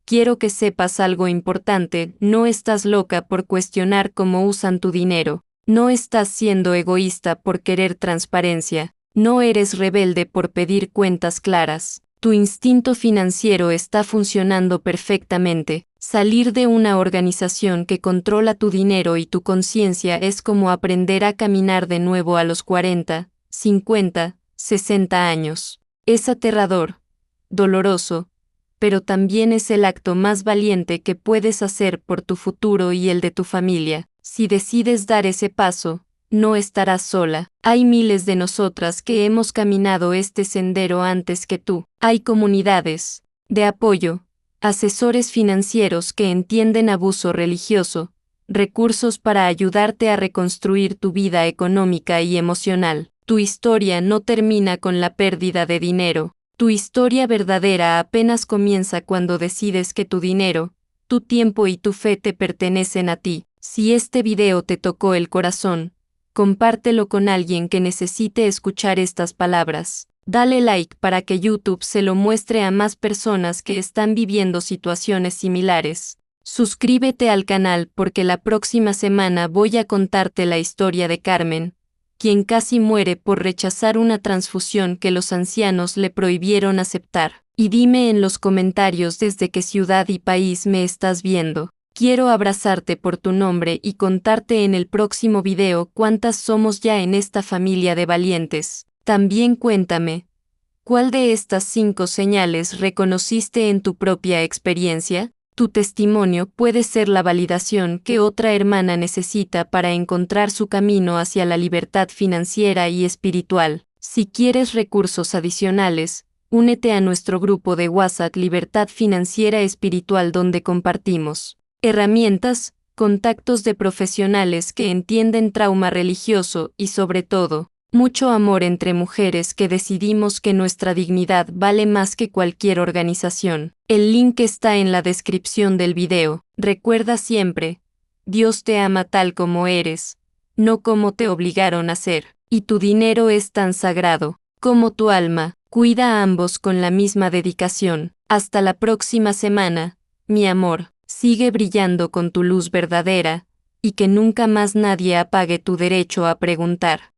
quiero que sepas algo importante. No estás loca por cuestionar cómo usan tu dinero. No estás siendo egoísta por querer transparencia. No eres rebelde por pedir cuentas claras. Tu instinto financiero está funcionando perfectamente. Salir de una organización que controla tu dinero y tu conciencia es como aprender a caminar de nuevo a los 40, 50, 60 años. Es aterrador, doloroso, pero también es el acto más valiente que puedes hacer por tu futuro y el de tu familia. Si decides dar ese paso, no estarás sola. Hay miles de nosotras que hemos caminado este sendero antes que tú. Hay comunidades de apoyo, asesores financieros que entienden abuso religioso, recursos para ayudarte a reconstruir tu vida económica y emocional. Tu historia no termina con la pérdida de dinero. Tu historia verdadera apenas comienza cuando decides que tu dinero, tu tiempo y tu fe te pertenecen a ti. Si este video te tocó el corazón, compártelo con alguien que necesite escuchar estas palabras. Dale like para que YouTube se lo muestre a más personas que están viviendo situaciones similares. Suscríbete al canal porque la próxima semana voy a contarte la historia de Carmen, quien casi muere por rechazar una transfusión que los ancianos le prohibieron aceptar. Y dime en los comentarios desde qué ciudad y país me estás viendo. Quiero abrazarte por tu nombre y contarte en el próximo video cuántas somos ya en esta familia de valientes. También cuéntame, ¿cuál de estas 5 señales reconociste en tu propia experiencia? Tu testimonio puede ser la validación que otra hermana necesita para encontrar su camino hacia la libertad financiera y espiritual. Si quieres recursos adicionales, únete a nuestro grupo de WhatsApp Libertad Financiera Espiritual donde compartimos herramientas, contactos de profesionales que entienden trauma religioso y sobre todo, mucho amor entre mujeres que decidimos que nuestra dignidad vale más que cualquier organización. El link está en la descripción del video. Recuerda siempre, Dios te ama tal como eres, no como te obligaron a ser, y tu dinero es tan sagrado como tu alma. Cuida a ambos con la misma dedicación. Hasta la próxima semana, mi amor. Sigue brillando con tu luz verdadera, y que nunca más nadie apague tu derecho a preguntar.